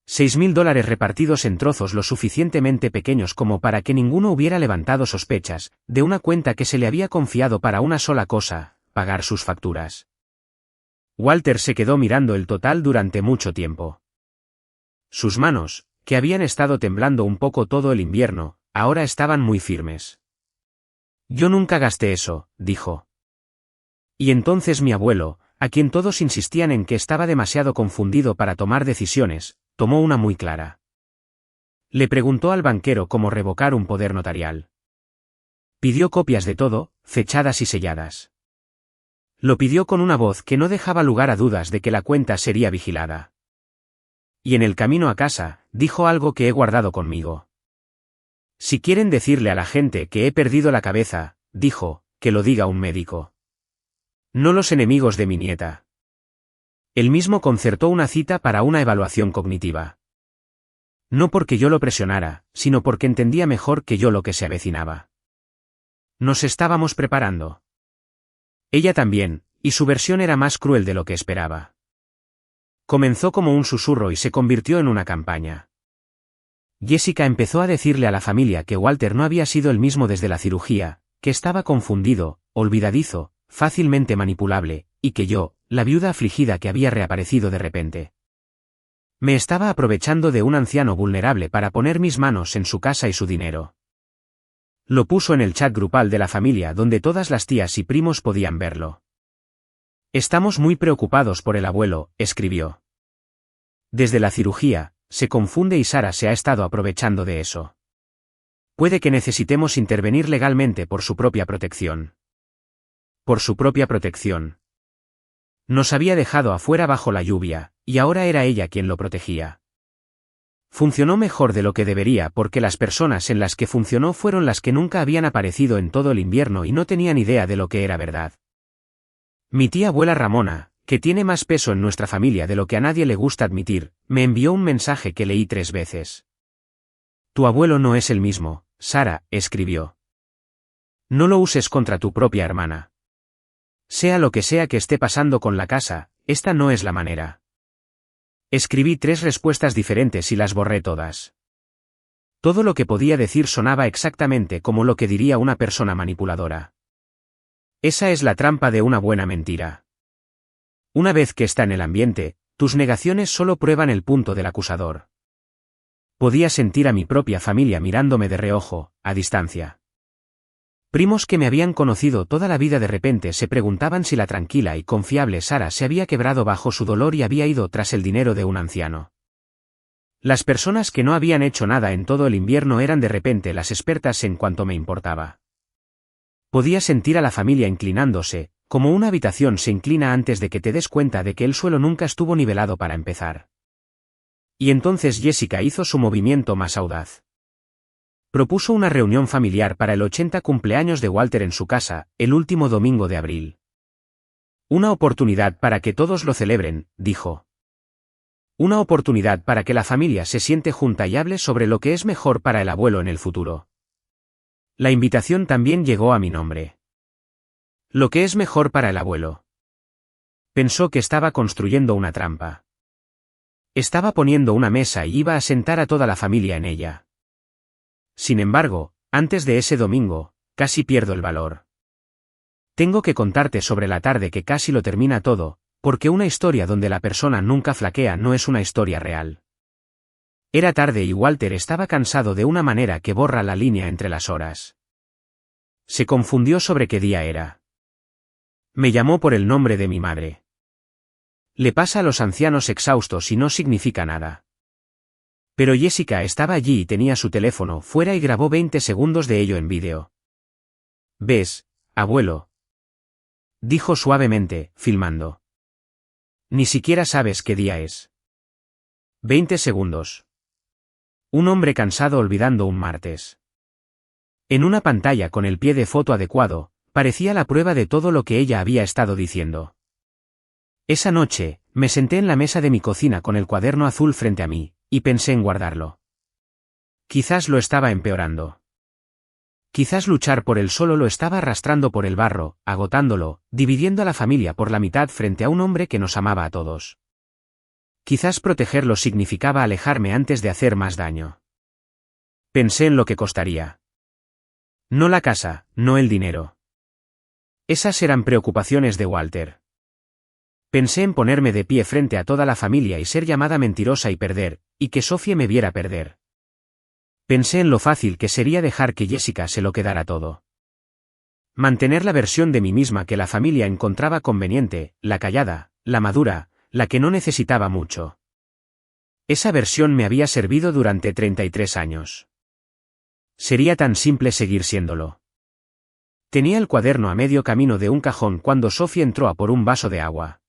$6.000 repartidos en trozos lo suficientemente pequeños como para que ninguno hubiera levantado sospechas, de una cuenta que se le había confiado para una sola cosa: pagar sus facturas. Walter se quedó mirando el total durante mucho tiempo. Sus manos, que habían estado temblando un poco todo el invierno, ahora estaban muy firmes. Yo nunca gasté eso, dijo. Y entonces mi abuelo, a quien todos insistían en que estaba demasiado confundido para tomar decisiones, tomó una muy clara. Le preguntó al banquero cómo revocar un poder notarial. Pidió copias de todo, fechadas y selladas. Lo pidió con una voz que no dejaba lugar a dudas de que la cuenta sería vigilada. Y en el camino a casa, dijo algo que he guardado conmigo. Si quieren decirle a la gente que he perdido la cabeza, dijo, que lo diga un médico. No los enemigos de mi nieta. Él mismo concertó una cita para una evaluación cognitiva. No porque yo lo presionara, sino porque entendía mejor que yo lo que se avecinaba. Nos estábamos preparando. Ella también, y su versión era más cruel de lo que esperaba. Comenzó como un susurro y se convirtió en una campaña. Jessica empezó a decirle a la familia que Walter no había sido el mismo desde la cirugía, que estaba confundido, olvidadizo, fácilmente manipulable, y que yo, la viuda afligida que había reaparecido de repente, me estaba aprovechando de un anciano vulnerable para poner mis manos en su casa y su dinero. Lo puso en el chat grupal de la familia donde todas las tías y primos podían verlo. Estamos muy preocupados por el abuelo, escribió. Desde la cirugía, se confunde y Sara se ha estado aprovechando de eso. Puede que necesitemos intervenir legalmente por su propia protección. Por su propia protección. Nos había dejado afuera bajo la lluvia, y ahora era ella quien lo protegía. Funcionó mejor de lo que debería porque las personas en las que funcionó fueron las que nunca habían aparecido en todo el invierno y no tenían idea de lo que era verdad. Mi tía abuela Ramona, que tiene más peso en nuestra familia de lo que a nadie le gusta admitir, me envió un mensaje que leí 3 veces. Tu abuelo no es el mismo, Sara, escribió. No lo uses contra tu propia hermana. Sea lo que sea que esté pasando con la casa, esta no es la manera. Escribí 3 respuestas diferentes y las borré todas. Todo lo que podía decir sonaba exactamente como lo que diría una persona manipuladora. Esa es la trampa de una buena mentira. Una vez que está en el ambiente, tus negaciones solo prueban el punto del acusador. Podía sentir a mi propia familia mirándome de reojo, a distancia. Primos que me habían conocido toda la vida de repente se preguntaban si la tranquila y confiable Sara se había quebrado bajo su dolor y había ido tras el dinero de un anciano. Las personas que no habían hecho nada en todo el invierno eran de repente las expertas en cuanto me importaba. Podía sentir a la familia inclinándose, como una habitación se inclina antes de que te des cuenta de que el suelo nunca estuvo nivelado para empezar. Y entonces Jessica hizo su movimiento más audaz. Propuso una reunión familiar para el 80 cumpleaños de Walter en su casa, el último domingo de abril. Una oportunidad para que todos lo celebren, dijo. Una oportunidad para que la familia se siente junta y hable sobre lo que es mejor para el abuelo en el futuro. La invitación también llegó a mi nombre. Lo que es mejor para el abuelo. Pensó que estaba construyendo una trampa. Estaba poniendo una mesa y iba a sentar a toda la familia en ella. Sin embargo, antes de ese domingo, casi pierdo el valor. Tengo que contarte sobre la tarde que casi lo termina todo, porque una historia donde la persona nunca flaquea no es una historia real. Era tarde y Walter estaba cansado de una manera que borra la línea entre las horas. Se confundió sobre qué día era. Me llamó por el nombre de mi madre. Le pasa a los ancianos exhaustos y no significa nada. Pero Jessica estaba allí y tenía su teléfono fuera y grabó 20 segundos de ello en vídeo. ¿Ves, abuelo?, dijo suavemente, filmando. Ni siquiera sabes qué día es. 20 segundos. Un hombre cansado olvidando un martes. En una pantalla con el pie de foto adecuado, parecía la prueba de todo lo que ella había estado diciendo. Esa noche, me senté en la mesa de mi cocina con el cuaderno azul frente a mí, y pensé en guardarlo. Quizás lo estaba empeorando. Quizás luchar por él solo lo estaba arrastrando por el barro, agotándolo, dividiendo a la familia por la mitad frente a un hombre que nos amaba a todos. Quizás protegerlo significaba alejarme antes de hacer más daño. Pensé en lo que costaría. No la casa, no el dinero. Esas eran preocupaciones de Walter. Pensé en ponerme de pie frente a toda la familia y ser llamada mentirosa y perder, y que Sophie me viera perder. Pensé en lo fácil que sería dejar que Jessica se lo quedara todo. Mantener la versión de mí misma que la familia encontraba conveniente, la callada, la madura, la que no necesitaba mucho. Esa versión me había servido durante 33 años. Sería tan simple seguir siéndolo. Tenía el cuaderno a medio camino de un cajón cuando Sophie entró a por un vaso de agua.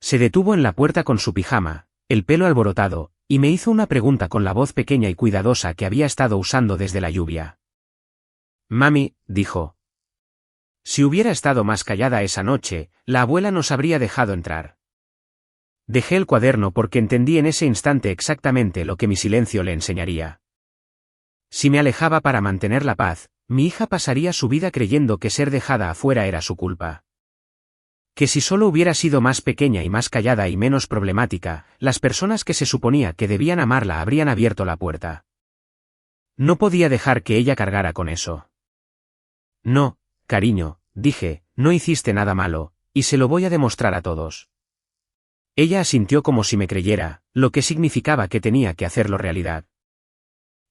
Se detuvo en la puerta con su pijama, el pelo alborotado, y me hizo una pregunta con la voz pequeña y cuidadosa que había estado usando desde la lluvia. Mami, dijo. Si hubiera estado más callada esa noche, la abuela nos habría dejado entrar. Dejé el cuaderno porque entendí en ese instante exactamente lo que mi silencio le enseñaría. Si me alejaba para mantener la paz, mi hija pasaría su vida creyendo que ser dejada afuera era su culpa. Que si solo hubiera sido más pequeña y más callada y menos problemática, las personas que se suponía que debían amarla habrían abierto la puerta. No podía dejar que ella cargara con eso. No, cariño, dije, no hiciste nada malo, y se lo voy a demostrar a todos. Ella asintió como si me creyera, lo que significaba que tenía que hacerlo realidad.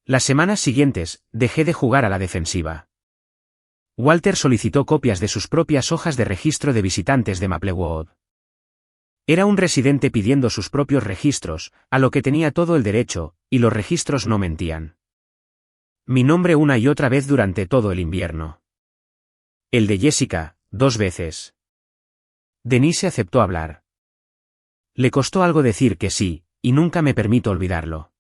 Las semanas siguientes, dejé de jugar a la defensiva. Walter solicitó copias de sus propias hojas de registro de visitantes de Maplewood. Era un residente pidiendo sus propios registros, a lo que tenía todo el derecho, y los registros no mentían. Mi nombre una y otra vez durante todo el invierno. El de Jessica, 2 veces. Denise aceptó hablar. Le costó algo decir que sí, y nunca me permito olvidarlo.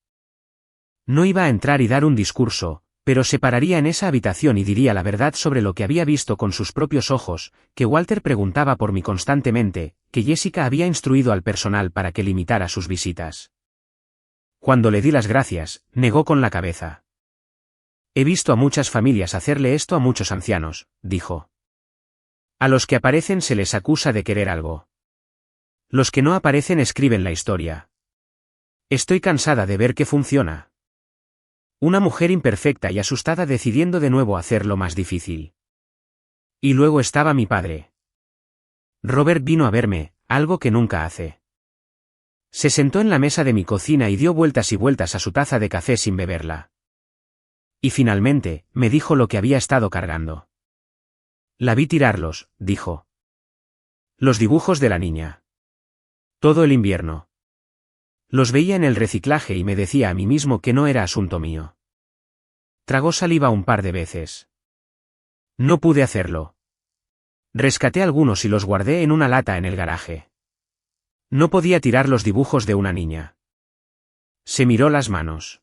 No iba a entrar y dar un discurso, pero se pararía en esa habitación y diría la verdad sobre lo que había visto con sus propios ojos, que Walter preguntaba por mí constantemente, que Jessica había instruido al personal para que limitara sus visitas. Cuando le di las gracias, negó con la cabeza. He visto a muchas familias hacerle esto a muchos ancianos, dijo. A los que aparecen se les acusa de querer algo. Los que no aparecen escriben la historia. Estoy cansada de ver que funciona. Una mujer imperfecta y asustada decidiendo de nuevo hacerlo más difícil. Y luego estaba mi padre. Robert vino a verme, algo que nunca hace. Se sentó en la mesa de mi cocina y dio vueltas y vueltas a su taza de café sin beberla. Y finalmente, me dijo lo que había estado cargando. La vi tirarlos, dijo. Los dibujos de la niña. Todo el invierno. Los veía en el reciclaje y me decía a mí mismo que no era asunto mío. Tragó saliva un par de veces. No pude hacerlo. Rescaté algunos y los guardé en una lata en el garaje. No podía tirar los dibujos de una niña. Se miró las manos.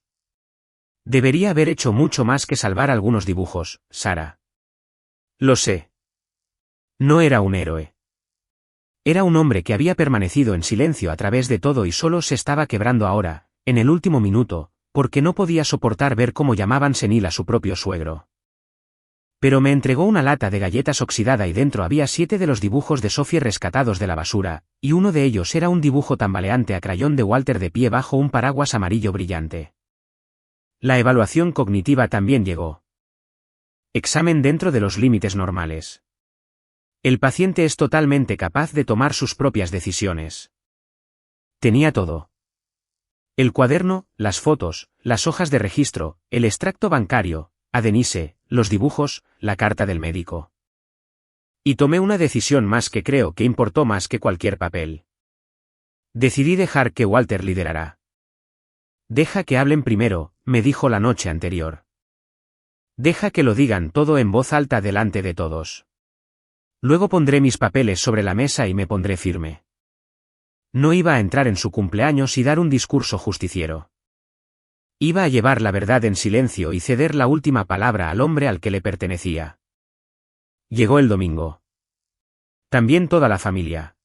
Debería haber hecho mucho más que salvar algunos dibujos, Sara. Lo sé. No era un héroe. Era un hombre que había permanecido en silencio a través de todo y solo se estaba quebrando ahora, en el último minuto, porque no podía soportar ver cómo llamaban senil a su propio suegro. Pero me entregó una lata de galletas oxidada y dentro había 7 de los dibujos de Sophie rescatados de la basura, y uno de ellos era un dibujo tambaleante a crayón de Walter de pie bajo un paraguas amarillo brillante. La evaluación cognitiva también llegó. Examen dentro de los límites normales. El paciente es totalmente capaz de tomar sus propias decisiones. Tenía todo. El cuaderno, las fotos, las hojas de registro, el extracto bancario, a Denise, los dibujos, la carta del médico. Y tomé una decisión más que creo que importó más que cualquier papel. Decidí dejar que Walter liderara. Deja que hablen primero, me dijo la noche anterior. Deja que lo digan todo en voz alta delante de todos. Luego pondré mis papeles sobre la mesa y me pondré firme. No iba a entrar en su cumpleaños y dar un discurso justiciero. Iba a llevar la verdad en silencio y ceder la última palabra al hombre al que le pertenecía. Llegó el domingo. También toda la familia.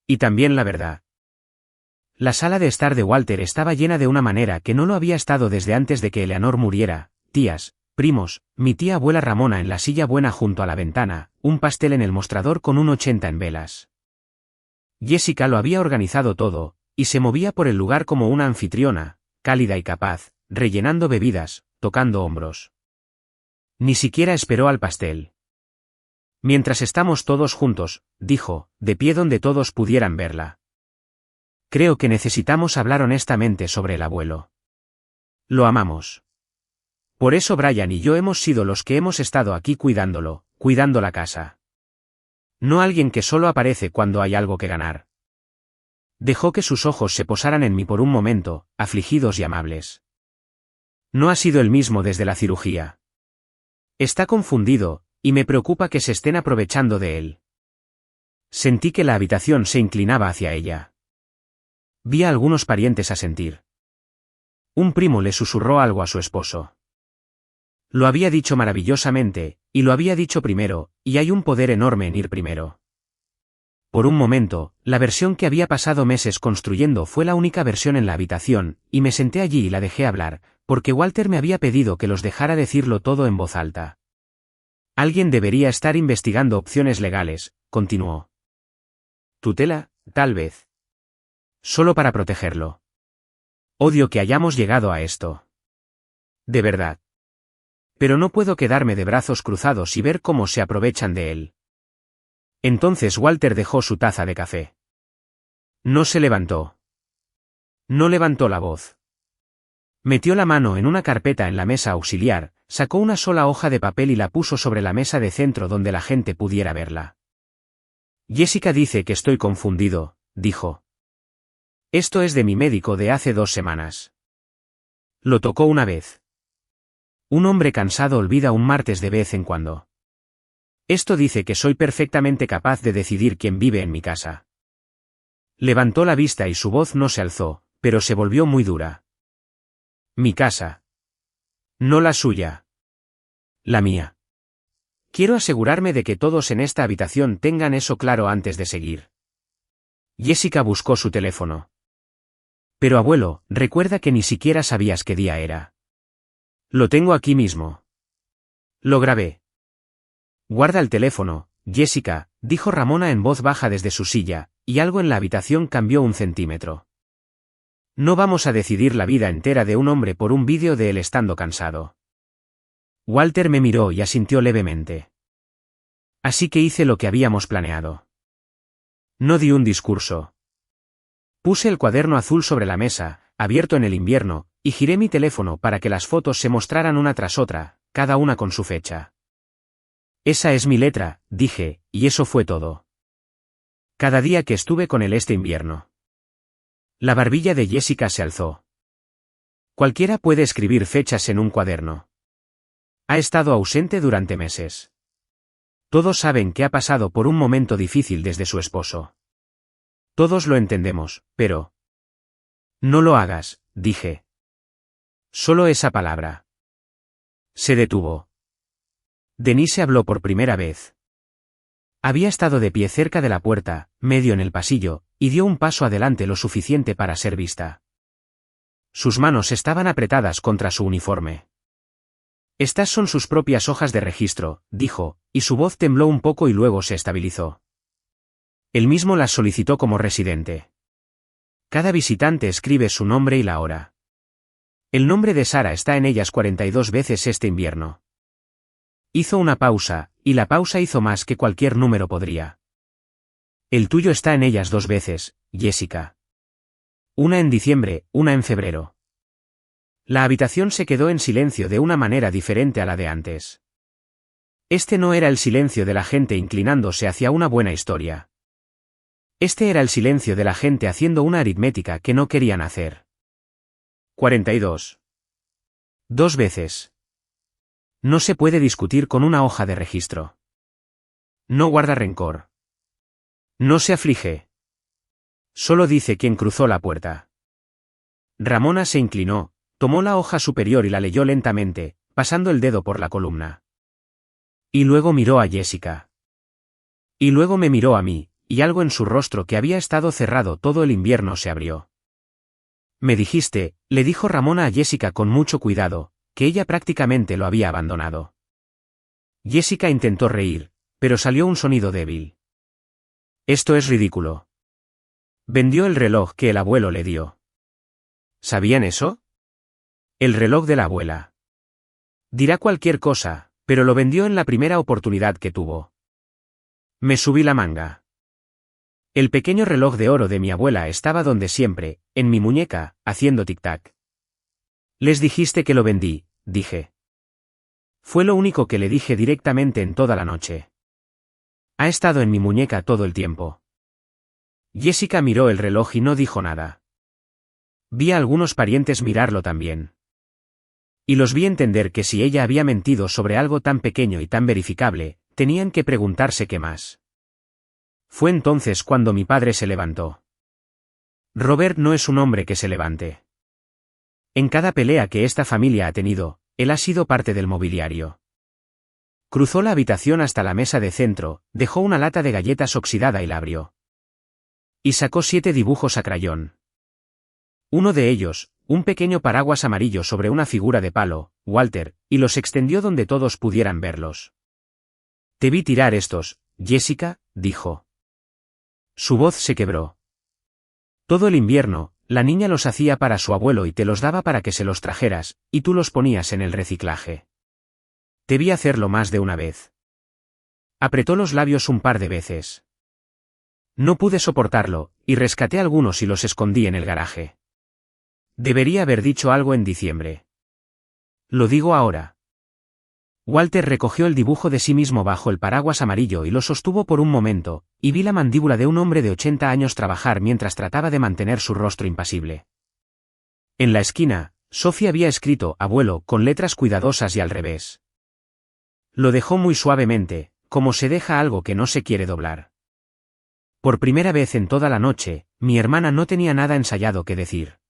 Y también la verdad. La sala de estar de Walter estaba llena de una manera que no lo había estado desde antes de que Eleanor muriera, tías, primos, mi tía abuela Ramona en la silla buena junto a la ventana, un pastel en el mostrador con un 80 en velas. Jessica lo había organizado todo, y se movía por el lugar como una anfitriona, cálida y capaz, rellenando bebidas, tocando hombros. Ni siquiera esperó al pastel. Mientras estamos todos juntos, dijo, de pie donde todos pudieran verla. Creo que necesitamos hablar honestamente sobre el abuelo. Lo amamos. Por eso Brian y yo hemos sido los que hemos estado aquí cuidándolo, cuidando la casa. No alguien que solo aparece cuando hay algo que ganar. Dejó que sus ojos se posaran en mí por un momento, afligidos y amables. No ha sido el mismo desde la cirugía. Está confundido, y me preocupa que se estén aprovechando de él. Sentí que la habitación se inclinaba hacia ella. Vi a algunos parientes asentir. Un primo le susurró algo a su esposo. Lo había dicho maravillosamente, y lo había dicho primero, y hay un poder enorme en ir primero. Por un momento, la versión que había pasado meses construyendo fue la única versión en la habitación, y me senté allí y la dejé hablar, porque Walter me había pedido que los dejara decirlo todo en voz alta. Alguien debería estar investigando opciones legales, continuó. Tutela, tal vez. Solo para protegerlo. Odio que hayamos llegado a esto. De verdad. Pero no puedo quedarme de brazos cruzados y ver cómo se aprovechan de él. Entonces Walter dejó su taza de café. No se levantó. No levantó la voz. Metió la mano en una carpeta en la mesa auxiliar, sacó una sola hoja de papel y la puso sobre la mesa de centro donde la gente pudiera verla. Jessica dice que estoy confundido, dijo. Esto es de mi médico de hace 2 semanas. Lo tocó una vez. Un hombre cansado olvida un martes de vez en cuando. Esto dice que soy perfectamente capaz de decidir quién vive en mi casa. Levantó la vista y su voz no se alzó, pero se volvió muy dura. Mi casa. No la suya. La mía. Quiero asegurarme de que todos en esta habitación tengan eso claro antes de seguir. Jessica buscó su teléfono. Pero abuelo, recuerda que ni siquiera sabías qué día era. Lo tengo aquí mismo. Lo grabé. Guarda el teléfono, Jessica, dijo Ramona en voz baja desde su silla, y algo en la habitación cambió 1 centímetro. No vamos a decidir la vida entera de un hombre por un vídeo de él estando cansado. Walter me miró y asintió levemente. Así que hice lo que habíamos planeado. No di un discurso. Puse el cuaderno azul sobre la mesa, abierto en el invierno, y giré mi teléfono para que las fotos se mostraran una tras otra, cada una con su fecha. Esa es mi letra, dije, y eso fue todo. Cada día que estuve con él este invierno. La barbilla de Jessica se alzó. Cualquiera puede escribir fechas en un cuaderno. Ha estado ausente durante meses. Todos saben que ha pasado por un momento difícil desde su esposo. Todos lo entendemos, pero... No lo hagas, dije. Solo esa palabra. Se detuvo. Denise habló por primera vez. Había estado de pie cerca de la puerta, medio en el pasillo, y dio un paso adelante lo suficiente para ser vista. Sus manos estaban apretadas contra su uniforme. Estas son sus propias hojas de registro, dijo, y su voz tembló un poco y luego se estabilizó. Él mismo las solicitó como residente. Cada visitante escribe su nombre y la hora. El nombre de Sara está en ellas 42 veces este invierno. Hizo una pausa, y la pausa hizo más que cualquier número podría. El tuyo está en ellas 2 veces, Jessica. Una en diciembre, una en febrero. La habitación se quedó en silencio de una manera diferente a la de antes. Este no era el silencio de la gente inclinándose hacia una buena historia. Este era el silencio de la gente haciendo una aritmética que no querían hacer. 42. 2 veces. No se puede discutir con una hoja de registro. No guarda rencor. No se aflige. Solo dice quién cruzó la puerta. Ramona se inclinó, tomó la hoja superior y la leyó lentamente, pasando el dedo por la columna. Y luego miró a Jessica. Y luego me miró a mí, y algo en su rostro que había estado cerrado todo el invierno se abrió. Me dijiste, le dijo Ramona a Jessica con mucho cuidado, que ella prácticamente lo había abandonado. Jessica intentó reír, pero salió un sonido débil. Esto es ridículo. Vendió el reloj que el abuelo le dio. ¿Sabían eso? El reloj de la abuela. Dirá cualquier cosa, pero lo vendió en la primera oportunidad que tuvo. Me subí la manga. El pequeño reloj de oro de mi abuela estaba donde siempre, en mi muñeca, haciendo tic-tac. Les dijiste que lo vendí, dije. Fue lo único que le dije directamente en toda la noche. Ha estado en mi muñeca todo el tiempo. Jessica miró el reloj y no dijo nada. Vi a algunos parientes mirarlo también. Y los vi entender que si ella había mentido sobre algo tan pequeño y tan verificable, tenían que preguntarse qué más. Fue entonces cuando mi padre se levantó. Robert no es un hombre que se levante. En cada pelea que esta familia ha tenido, él ha sido parte del mobiliario. Cruzó la habitación hasta la mesa de centro, dejó una lata de galletas oxidada y la abrió. Y sacó 7 dibujos a crayón. Uno de ellos, un pequeño paraguas amarillo sobre una figura de palo, Walter, y los extendió donde todos pudieran verlos. Te vi tirar estos, Jessica, dijo. Su voz se quebró. Todo el invierno, la niña los hacía para su abuelo y te los daba para que se los trajeras, y tú los ponías en el reciclaje. Te vi hacerlo más de una vez. Apretó los labios un par de veces. No pude soportarlo, y rescaté algunos y los escondí en el garaje. Debería haber dicho algo en diciembre. Lo digo ahora. Walter recogió el dibujo de sí mismo bajo el paraguas amarillo y lo sostuvo por un momento, y vi la mandíbula de un hombre de 80 años trabajar mientras trataba de mantener su rostro impasible. En la esquina, Sophie había escrito «abuelo» con letras cuidadosas y al revés. Lo dejó muy suavemente, como se deja algo que no se quiere doblar. Por primera vez en toda la noche, mi hermana no tenía nada ensayado que decir.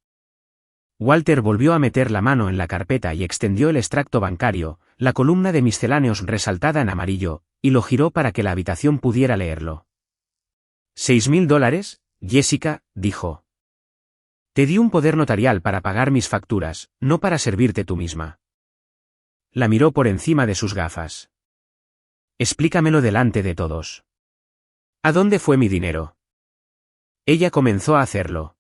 Walter volvió a meter la mano en la carpeta y extendió el extracto bancario, la columna de misceláneos resaltada en amarillo, y lo giró para que la habitación pudiera leerlo. $6.000, Jessica, dijo. Te di un poder notarial para pagar mis facturas, no para servirte tú misma. La miró por encima de sus gafas. Explícamelo delante de todos. ¿A dónde fue mi dinero? Ella comenzó a hacerlo.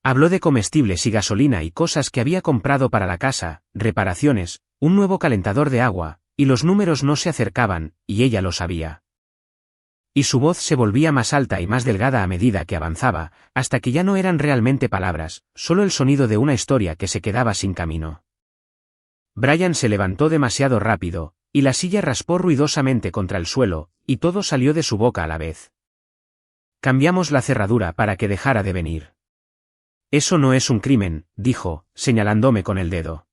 Habló de comestibles y gasolina y cosas que había comprado para la casa, reparaciones, un nuevo calentador de agua, y los números no se acercaban, y ella lo sabía. Y su voz se volvía más alta y más delgada a medida que avanzaba, hasta que ya no eran realmente palabras, solo el sonido de una historia que se quedaba sin camino. Brian se levantó demasiado rápido, y la silla raspó ruidosamente contra el suelo, y todo salió de su boca a la vez. Cambiamos la cerradura para que dejara de venir. Eso no es un crimen, dijo, señalándome con el dedo.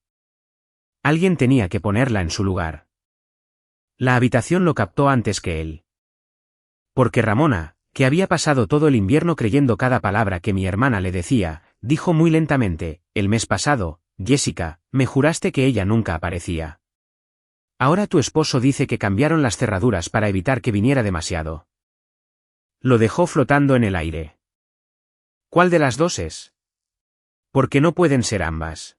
Alguien tenía que ponerla en su lugar. La habitación lo captó antes que él. Porque Ramona, que había pasado todo el invierno creyendo cada palabra que mi hermana le decía, dijo muy lentamente, el mes pasado, Jessica, me juraste que ella nunca aparecía. Ahora tu esposo dice que cambiaron las cerraduras para evitar que viniera demasiado. Lo dejó flotando en el aire. ¿Cuál de las dos es? Porque no pueden ser ambas.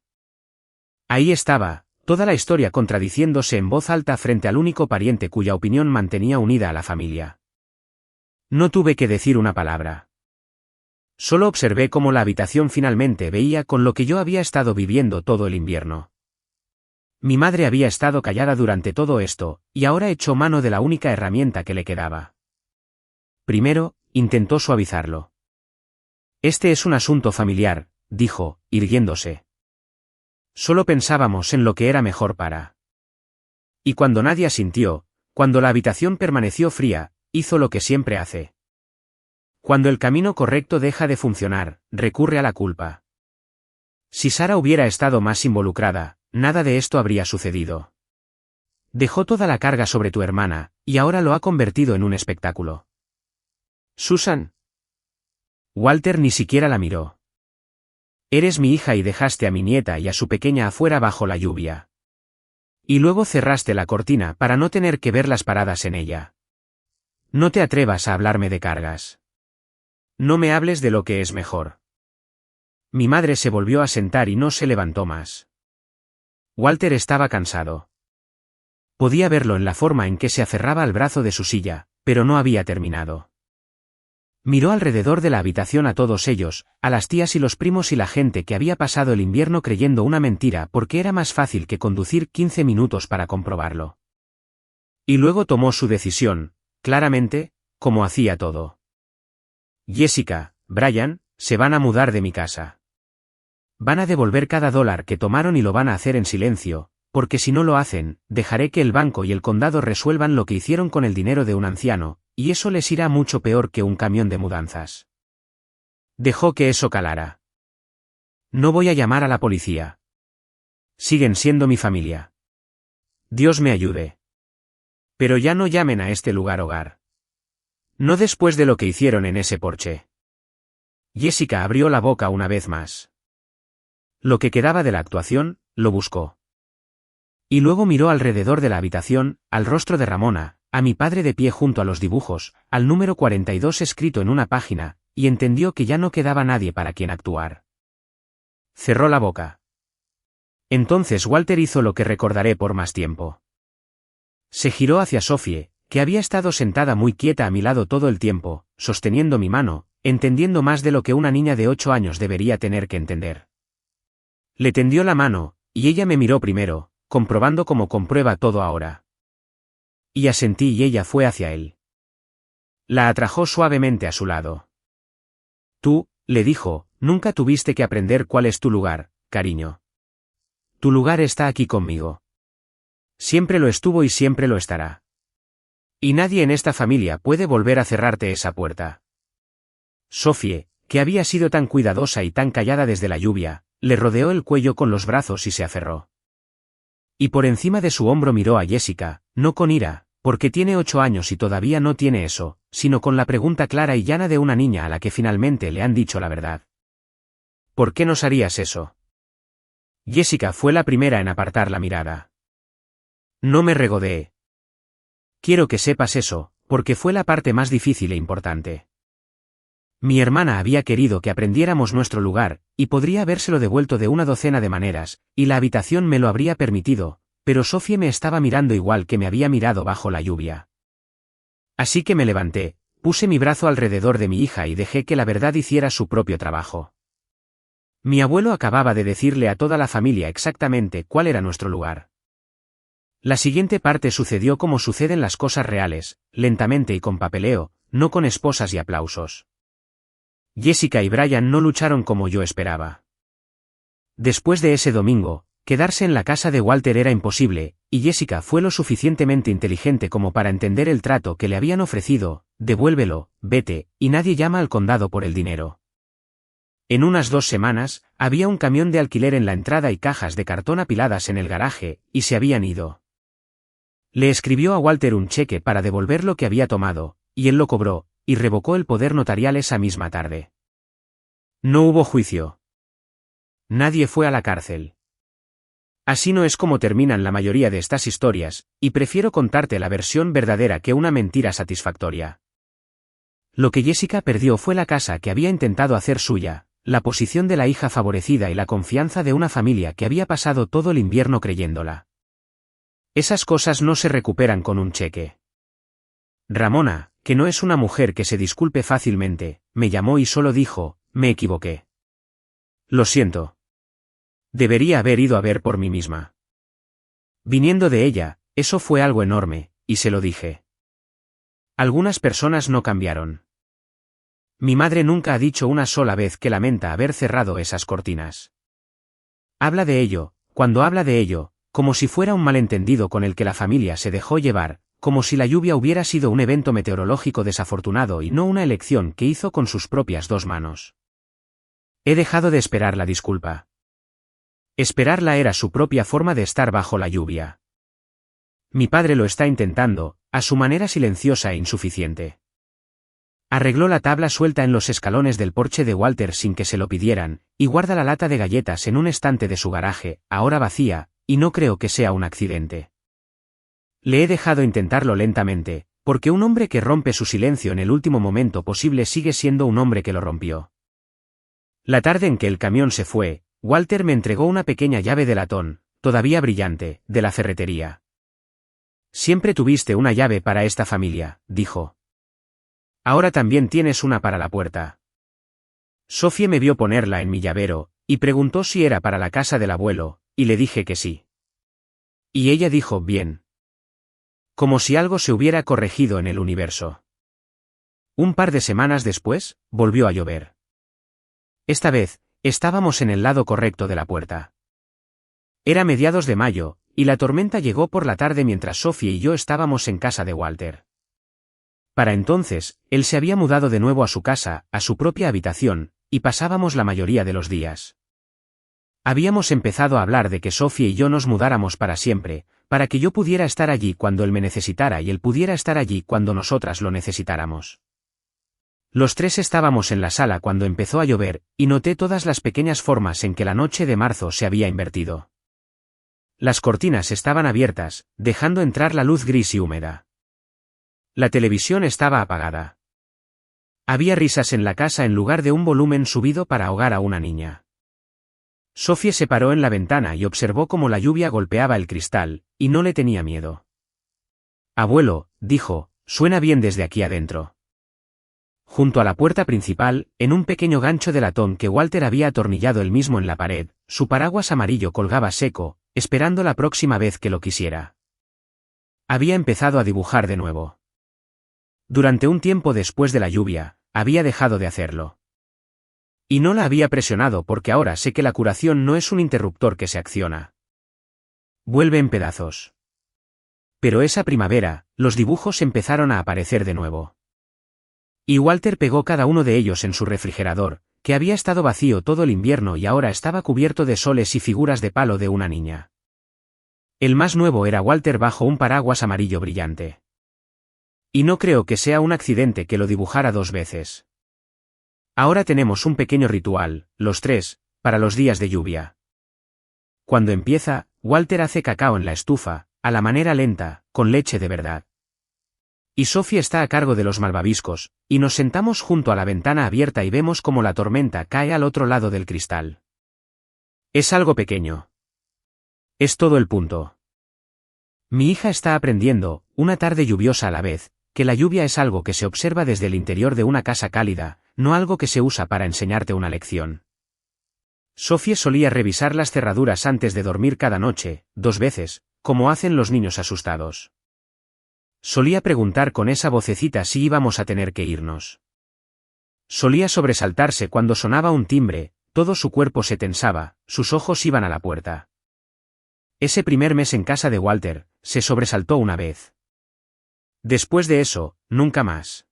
Ahí estaba, toda la historia contradiciéndose en voz alta frente al único pariente cuya opinión mantenía unida a la familia. No tuve que decir una palabra. Solo observé cómo la habitación finalmente veía con lo que yo había estado viviendo todo el invierno. Mi madre había estado callada durante todo esto, y ahora echó mano de la única herramienta que le quedaba. Primero, intentó suavizarlo. Este es un asunto familiar, dijo, irguiéndose. Solo pensábamos en lo que era mejor para. Y cuando nadie asintió, cuando la habitación permaneció fría, hizo lo que siempre hace. Cuando el camino correcto deja de funcionar, recurre a la culpa. Si Sara hubiera estado más involucrada, nada de esto habría sucedido. Dejó toda la carga sobre tu hermana, y ahora lo ha convertido en un espectáculo. Susan. Walter ni siquiera la miró. Eres mi hija y dejaste a mi nieta y a su pequeña afuera bajo la lluvia. Y luego cerraste la cortina para no tener que verlas paradas en ella. No te atrevas a hablarme de cargas. No me hables de lo que es mejor. Mi madre se volvió a sentar y no se levantó más. Walter estaba cansado. Podía verlo en la forma en que se aferraba al brazo de su silla, pero no había terminado. Miró alrededor de la habitación a todos ellos, a las tías y los primos y la gente que había pasado el invierno creyendo una mentira porque era más fácil que conducir 15 minutos para comprobarlo. Y luego tomó su decisión, claramente, como hacía todo. Jessica, Brian, se van a mudar de mi casa. Van a devolver cada dólar que tomaron y lo van a hacer en silencio, porque si no lo hacen, dejaré que el banco y el condado resuelvan lo que hicieron con el dinero de un anciano, y eso les irá mucho peor que un camión de mudanzas. Dejó que eso calara. No voy a llamar a la policía. Siguen siendo mi familia. Dios me ayude. Pero ya no llamen a este lugar hogar. No después de lo que hicieron en ese porche. Jessica abrió la boca una vez más. Lo que quedaba de la actuación, lo buscó. Y luego miró alrededor de la habitación, al rostro de Ramona, a mi padre de pie junto a los dibujos, al número 42 escrito en una página, y entendió que ya no quedaba nadie para quien actuar. Cerró la boca. Entonces Walter hizo lo que recordaré por más tiempo. Se giró hacia Sophie, que había estado sentada muy quieta a mi lado todo el tiempo, sosteniendo mi mano, entendiendo más de lo que una niña de 8 años debería tener que entender. Le tendió la mano, y ella me miró primero, comprobando cómo comprueba todo ahora. Y asentí y ella fue hacia él. La atrajo suavemente a su lado. Tú, le dijo, nunca tuviste que aprender cuál es tu lugar, cariño. Tu lugar está aquí conmigo. Siempre lo estuvo y siempre lo estará. Y nadie en esta familia puede volver a cerrarte esa puerta. Sophie, que había sido tan cuidadosa y tan callada desde la lluvia, le rodeó el cuello con los brazos y se aferró. Y por encima de su hombro miró a Jessica, no con ira, porque tiene 8 años y todavía no tiene eso, sino con la pregunta clara y llana de una niña a la que finalmente le han dicho la verdad. ¿Por qué nos harías eso? Jessica fue la primera en apartar la mirada. No me regodeé. Quiero que sepas eso, porque fue la parte más difícil e importante. Mi hermana había querido que aprendiéramos nuestro lugar, y podría habérselo devuelto de una docena de maneras, y la habitación me lo habría permitido, pero Sophie me estaba mirando igual que me había mirado bajo la lluvia. Así que me levanté, puse mi brazo alrededor de mi hija y dejé que la verdad hiciera su propio trabajo. Mi abuelo acababa de decirle a toda la familia exactamente cuál era nuestro lugar. La siguiente parte sucedió como suceden las cosas reales, lentamente y con papeleo, no con esposas y aplausos. Jessica y Brian no lucharon como yo esperaba. Después de ese domingo, quedarse en la casa de Walter era imposible, y Jessica fue lo suficientemente inteligente como para entender el trato que le habían ofrecido: devuélvelo, vete, y nadie llama al condado por el dinero. En unas 2 semanas, había un camión de alquiler en la entrada y cajas de cartón apiladas en el garaje, y se habían ido. Le escribió a Walter un cheque para devolver lo que había tomado, y él lo cobró, y revocó el poder notarial esa misma tarde. No hubo juicio. Nadie fue a la cárcel. Así no es como terminan la mayoría de estas historias, y prefiero contarte la versión verdadera que una mentira satisfactoria. Lo que Jessica perdió fue la casa que había intentado hacer suya, la posición de la hija favorecida y la confianza de una familia que había pasado todo el invierno creyéndola. Esas cosas no se recuperan con un cheque. Ramona, que no es una mujer que se disculpe fácilmente, me llamó y solo dijo: me equivoqué. Lo siento. Debería haber ido a ver por mí misma. Viniendo de ella, eso fue algo enorme, y se lo dije. Algunas personas no cambiaron. Mi madre nunca ha dicho una sola vez que lamenta haber cerrado esas cortinas. Habla de ello, cuando habla de ello, como si fuera un malentendido con el que la familia se dejó llevar, como si la lluvia hubiera sido un evento meteorológico desafortunado y no una elección que hizo con sus propias 2 manos. He dejado de esperar la disculpa. Esperarla era su propia forma de estar bajo la lluvia. Mi padre lo está intentando, a su manera silenciosa e insuficiente. Arregló la tabla suelta en los escalones del porche de Walter sin que se lo pidieran, y guarda la lata de galletas en un estante de su garaje, ahora vacía, y no creo que sea un accidente. Le he dejado intentarlo lentamente, porque un hombre que rompe su silencio en el último momento posible sigue siendo un hombre que lo rompió. La tarde en que el camión se fue, Walter me entregó una pequeña llave de latón, todavía brillante, de la ferretería. Siempre tuviste una llave para esta familia, dijo. Ahora también tienes una para la puerta. Sophie me vio ponerla en mi llavero, y preguntó si era para la casa del abuelo, y le dije que sí. Y ella dijo: bien. Como si algo se hubiera corregido en el universo. Un par de semanas después, volvió a llover. Esta vez, estábamos en el lado correcto de la puerta. Era mediados de mayo, y la tormenta llegó por la tarde mientras Sophie y yo estábamos en casa de Walter. Para entonces, él se había mudado de nuevo a su casa, a su propia habitación, y pasábamos la mayoría de los días. Habíamos empezado a hablar de que Sophie y yo nos mudáramos para siempre, para que yo pudiera estar allí cuando él me necesitara y él pudiera estar allí cuando nosotras lo necesitáramos. Los 3 estábamos en la sala cuando empezó a llover, y noté todas las pequeñas formas en que la noche de marzo se había invertido. Las cortinas estaban abiertas, dejando entrar la luz gris y húmeda. La televisión estaba apagada. Había risas en la casa en lugar de un volumen subido para ahogar a una niña. Sophie se paró en la ventana y observó cómo la lluvia golpeaba el cristal, y no le tenía miedo. Abuelo, dijo, suena bien desde aquí adentro. Junto a la puerta principal, en un pequeño gancho de latón que Walter había atornillado él mismo en la pared, su paraguas amarillo colgaba seco, esperando la próxima vez que lo quisiera. Había empezado a dibujar de nuevo. Durante un tiempo después de la lluvia, había dejado de hacerlo. Y no la había presionado porque ahora sé que la curación no es un interruptor que se acciona. Vuelve en pedazos. Pero esa primavera, los dibujos empezaron a aparecer de nuevo. Y Walter pegó cada uno de ellos en su refrigerador, que había estado vacío todo el invierno y ahora estaba cubierto de soles y figuras de palo de una niña. El más nuevo era Walter bajo un paraguas amarillo brillante. Y no creo que sea un accidente que lo dibujara 2 veces. Ahora tenemos un pequeño ritual, los 3, para los días de lluvia. Cuando empieza, Walter hace cacao en la estufa, a la manera lenta, con leche de verdad. Y Sophie está a cargo de los malvaviscos, y nos sentamos junto a la ventana abierta y vemos cómo la tormenta cae al otro lado del cristal. Es algo pequeño. Es todo el punto. Mi hija está aprendiendo, una tarde lluviosa a la vez, que la lluvia es algo que se observa desde el interior de una casa cálida, no algo que se usa para enseñarte una lección. Sophie solía revisar las cerraduras antes de dormir cada noche, 2 veces, como hacen los niños asustados. Solía preguntar con esa vocecita si íbamos a tener que irnos. Solía sobresaltarse cuando sonaba un timbre, todo su cuerpo se tensaba, sus ojos iban a la puerta. Ese primer mes en casa de Walter, se sobresaltó una vez. Después de eso, nunca más.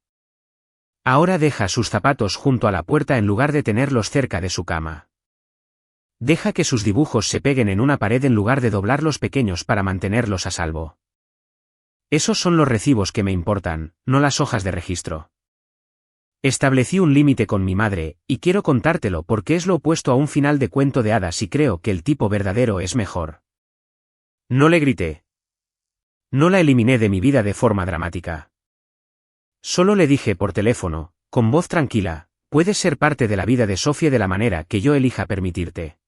Ahora deja sus zapatos junto a la puerta en lugar de tenerlos cerca de su cama. Deja que sus dibujos se peguen en una pared en lugar de doblarlos pequeños para mantenerlos a salvo. Esos son los recibos que me importan, no las hojas de registro. Establecí un límite con mi madre, y quiero contártelo porque es lo opuesto a un final de cuento de hadas y creo que el tipo verdadero es mejor. No le grité. No la eliminé de mi vida de forma dramática. Solo le dije por teléfono, con voz tranquila, puedes ser parte de la vida de Sophie de la manera que yo elija permitirte.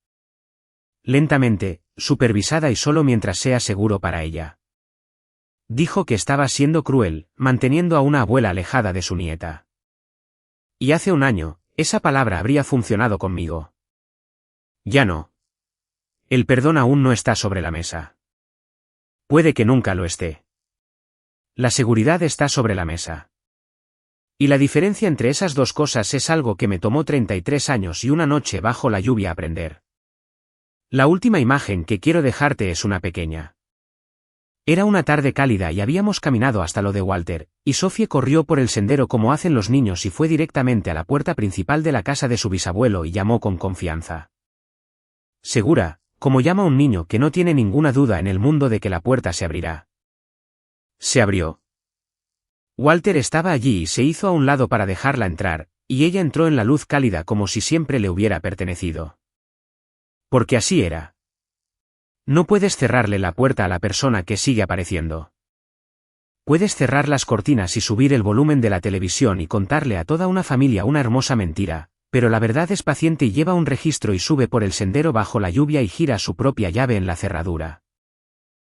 Lentamente, supervisada y solo mientras sea seguro para ella. Dijo que estaba siendo cruel, manteniendo a una abuela alejada de su nieta. Y hace un año, esa palabra habría funcionado conmigo. Ya no. El perdón aún no está sobre la mesa. Puede que nunca lo esté. La seguridad está sobre la mesa. Y la diferencia entre esas dos cosas es algo que me tomó 33 años y una noche bajo la lluvia aprender. La última imagen que quiero dejarte es una pequeña. Era una tarde cálida y habíamos caminado hasta lo de Walter, y Sophie corrió por el sendero como hacen los niños y fue directamente a la puerta principal de la casa de su bisabuelo y llamó con confianza. Segura, como llama un niño que no tiene ninguna duda en el mundo de que la puerta se abrirá. Se abrió. Walter estaba allí y se hizo a un lado para dejarla entrar, y ella entró en la luz cálida como si siempre le hubiera pertenecido. Porque así era. No puedes cerrarle la puerta a la persona que sigue apareciendo. Puedes cerrar las cortinas y subir el volumen de la televisión y contarle a toda una familia una hermosa mentira, pero la verdad es paciente y lleva un registro y sube por el sendero bajo la lluvia y gira su propia llave en la cerradura.